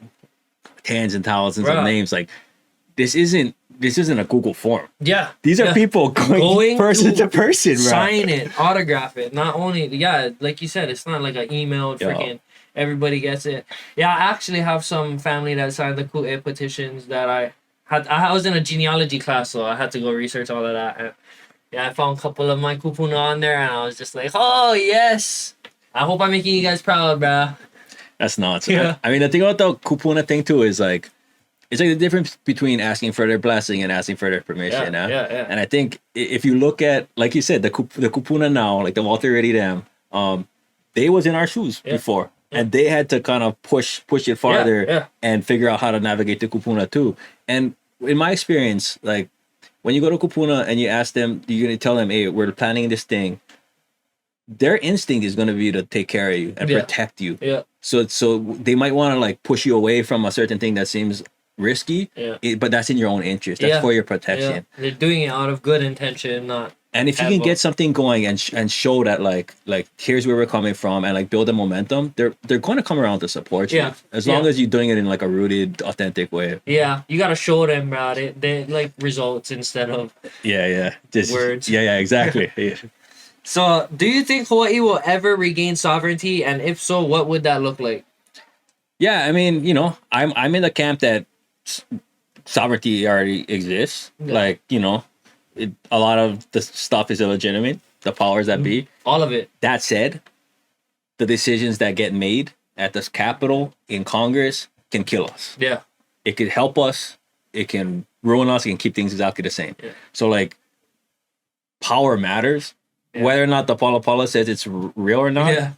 tens and thousands of Bruh. names. Like this isn't a Google form. Yeah, These are yeah. people going person to person, bro. Sign it, autograph it. Not only, like you said, it's not like an email. Freaking everybody gets it. Yeah, I actually have some family that signed the QA petitions that I had. I was in a genealogy class, so I had to go research all of that. And yeah, I found a couple of my kupuna on there, and I was just like, oh yes. I hope I'm making you guys proud, bro. That's nuts. Yeah. I mean, the thing about the kupuna thing too is like, it's like the difference between asking for their blessing and asking for their permission. Yeah. And I think if you look at, like you said, the kupuna now, like the Walter Reddy Dam, they was in our shoes before, and they had to kind of push it farther and figure out how to navigate the kupuna too. And in my experience, like when you go to kupuna and you ask them, you're gonna tell them, "Hey, we're planning this thing." Their instinct is gonna be to take care of you and protect you. Yeah. So they might want to like push you away from a certain thing that seems risky, but that's in your own interest. That's for your protection. Yeah. They're doing it out of good intention, not. And if you can get something going and show that like here's where we're coming from and like build a momentum, they're going to come around to support you. Yeah. As long as you're doing it in like a rooted, authentic way. Yeah, you gotta show them, bro. They like results instead of Just words. Yeah, exactly. Yeah. So, do you think Hawaii will ever regain sovereignty? And if so, what would that look like? Yeah, I mean, you know, I'm in the camp that sovereignty already exists. Yeah. Like, you know, a lot of the stuff is illegitimate. The powers that be. All of it. That said, the decisions that get made at this Capitol, in Congress, can kill us. Yeah. It could help us. It can ruin us. It can keep things exactly the same. Yeah. So, like, power matters. Yeah. Whether or not the Pala says it's real or not,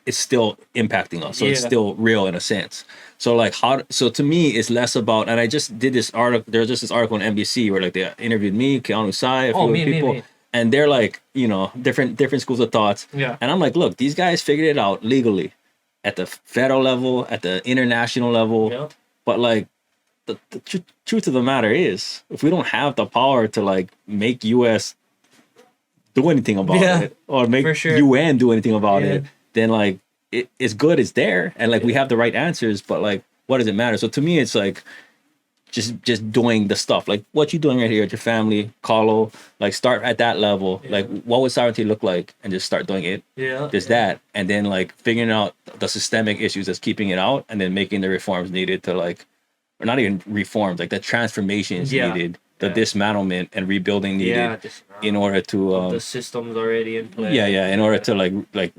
it's still impacting us. So it's still real in a sense. So, like, so to me, it's less about, and I just did this article, there's just this article on NBC where, like, they interviewed me, Keanu Sai, a few other people. And they're like, you know, different schools of thoughts. Yeah. And I'm like, look, these guys figured it out legally at the federal level, at the international level. Yeah. But like, the truth of the matter is, if we don't have the power to like make US do anything about it, or make UN do anything about it, then like it's good, it's there, and like we have the right answers. But like, what does it matter? So to me, it's like, just doing the stuff like what you're doing right here at your family, Carlo, like start at that level. Like what would sovereignty look like, and just start doing it. That, and then like figuring out the systemic issues that's keeping it out, and then making the reforms needed to like, or not even reforms, like the transformations needed, the dismantlement and rebuilding needed in order to the system's already in place. In order to like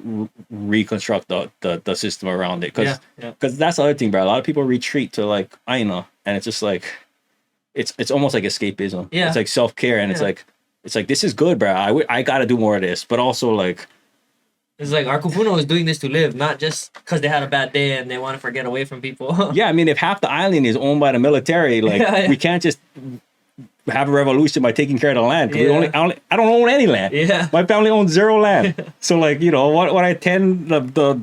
reconstruct the system around it, because that's the other thing, bro. A lot of people retreat to like Aina, and it's just like it's almost like escapism. It's like self-care, and it's like this is good, bro. I gotta do more of this, but also like it's like our kupuna was doing this to live, not just because they had a bad day and they want to forget away from people. I mean, if half the island is owned by the military, like we can't just have a revolution by taking care of the land. I don't own any land. My family owns 0 land. So like, you know, what I tend the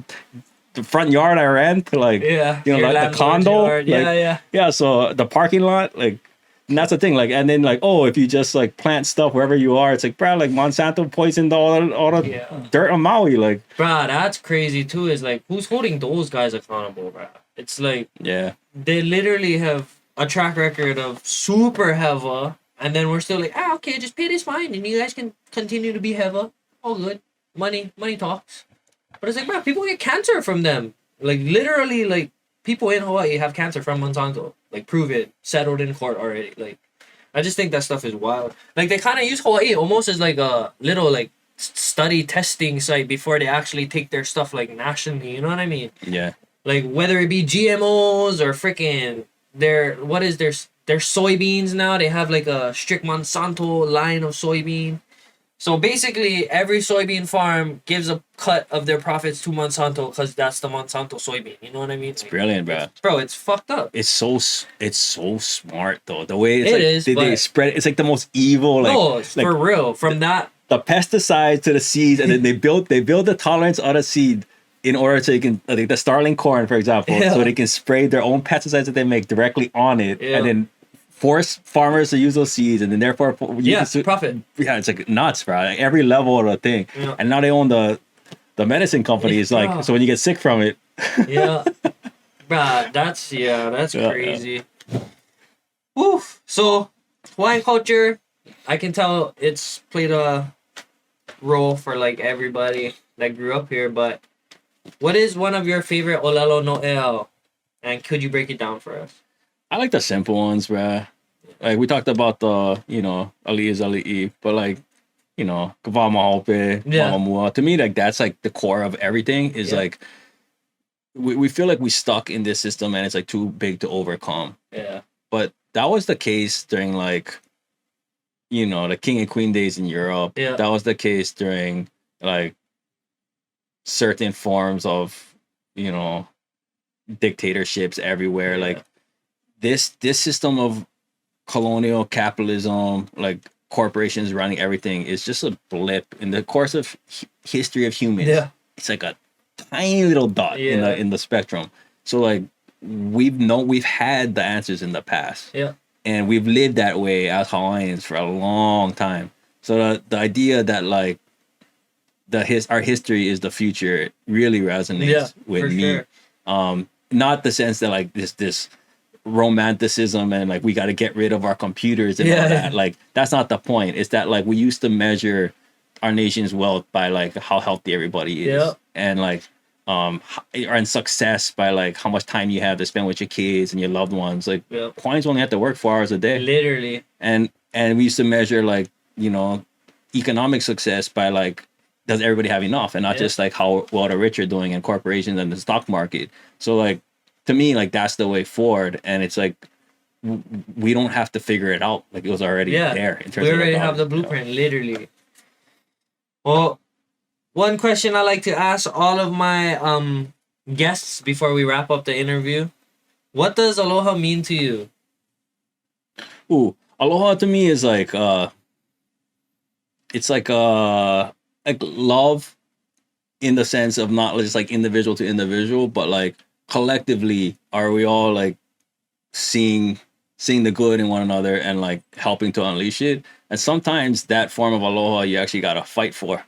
front yard I rent to like, you know, like the condo. So the parking lot, like And that's the thing, like, and then like, oh, if you just like plant stuff wherever you are, it's like, bro, like Monsanto poisoned all the dirt on Maui, like, Bruh, that's crazy too. Is like, who's holding those guys accountable, bruh? It's like, yeah, they literally have a track record of super heva, and then we're still like, okay, just pay this fine, and you guys can continue to be heva. All good, money talks. But it's like, bruh, people get cancer from them. Like literally, like people in Hawaii have cancer from Monsanto. Like, prove it, settled in court already. Like, I just think that stuff is wild. Like, they kind of use Hawaii almost as like a little like study testing site before they actually take their stuff like nationally. You know what I mean? yeah. Like, whether it be GMOs or freaking their soybeans now. They have like a strict Monsanto line of soybean. So basically, every soybean farm gives a cut of their profits to Monsanto because that's the Monsanto soybean. You know what I mean? It's brilliant, bro. Bro, it's fucked up. It's so smart though. The way It is, they spread it, it's like the most evil. Like, no, it's like for real. From that, the pesticides to the seeds, and then they build the tolerance of the seed in order so you can, like the starling corn, for example, so they can spray their own pesticides that they make directly on it, and then force farmers to use those seeds, and then therefore profit. Yeah, it's like nuts, bro. Like every level of the thing, and now they own the medicine companies. Like, so when you get sick from it, yeah, bruh, that's crazy. Woof. So Hawaiian culture, I can tell it's played a role for like everybody that grew up here. But what is one of your favorite olelo no'el, and could you break it down for us? I like the simple ones, bro. Like, we talked about the, ali is ali'i, but like, kava mahope, mamamua. To me, like, that's like the core of everything. Is like, we feel like we stuck in this system and it's like too big to overcome. Yeah. But that was the case during like, the king and queen days in Europe. Yeah. That was the case during like certain forms of, dictatorships everywhere. Yeah. Like, this system of colonial capitalism, like corporations running everything, is just a blip in the course of history of humans. Yeah. It's like a tiny little dot in the spectrum. So like, we've had the answers in the past. Yeah. And we've lived that way as Hawaiians for a long time. So the idea that like our history is the future really resonates with me. Sure. Not the sense that like this romanticism and like we got to get rid of our computers and all that. Like, that's not the point. It's that like we used to measure our nation's wealth by like how healthy everybody is, and like and success by like how much time you have to spend with your kids and your loved ones. Like, Hawaiians only have to work 4 hours a day, literally. And we used to measure like economic success by like, does everybody have enough, and not just like how well the rich are doing in corporations and the stock market. So like, to me, like, that's the way forward, and it's like we don't have to figure it out. Like, it was already there. In terms we already of have the blueprint, literally. Well, one question I like to ask all of my guests before we wrap up the interview: what does aloha mean to you? Ooh, aloha to me is like it's like love, in the sense of not just like individual to individual, but like collectively, are we all like seeing the good in one another and like helping to unleash it? And sometimes that form of aloha you actually gotta fight for,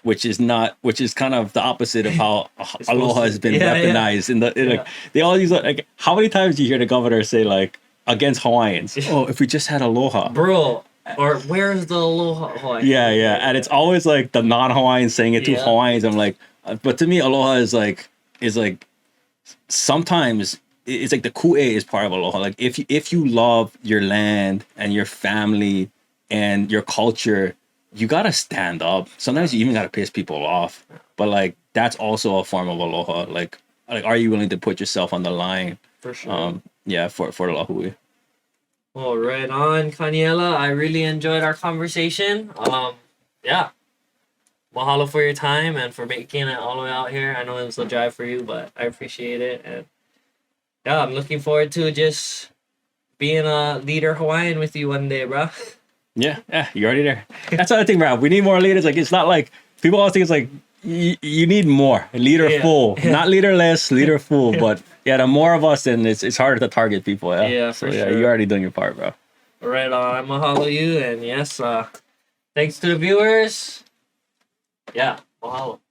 which is kind of the opposite of how aloha has been weaponized. Like, they all use like, how many times do you hear the governor say like against Hawaiians? Oh, if we just had aloha, bro. Or where's the aloha Hawaii? Yeah, and it's always like the non-Hawaiians saying it to Hawaiians. I'm like, but to me, aloha is like sometimes it's like the ku'e is part of aloha. Like, if you love your land and your family and your culture, you gotta stand up. Sometimes you even gotta piss people off, but like, that's also a form of aloha. Like are you willing to put yourself on the line? For sure. For the lahui. Oh, right on, Kaniela. I really enjoyed our conversation. Mahalo for your time and for making it all the way out here. I know it was a drive for you, but I appreciate it. And I'm looking forward to just being a leader Hawaiian with you one day, bro. Yeah, you're already there. That's the other thing, bro. We need more leaders. Like, it's not like people always think it's like you need more leader full, not leaderless, leader full. But the more of us, then it's harder to target people. For sure. You're already doing your part, bro. Right on. Mahalo you, and yes, thanks to the viewers. Yeah, mahalo.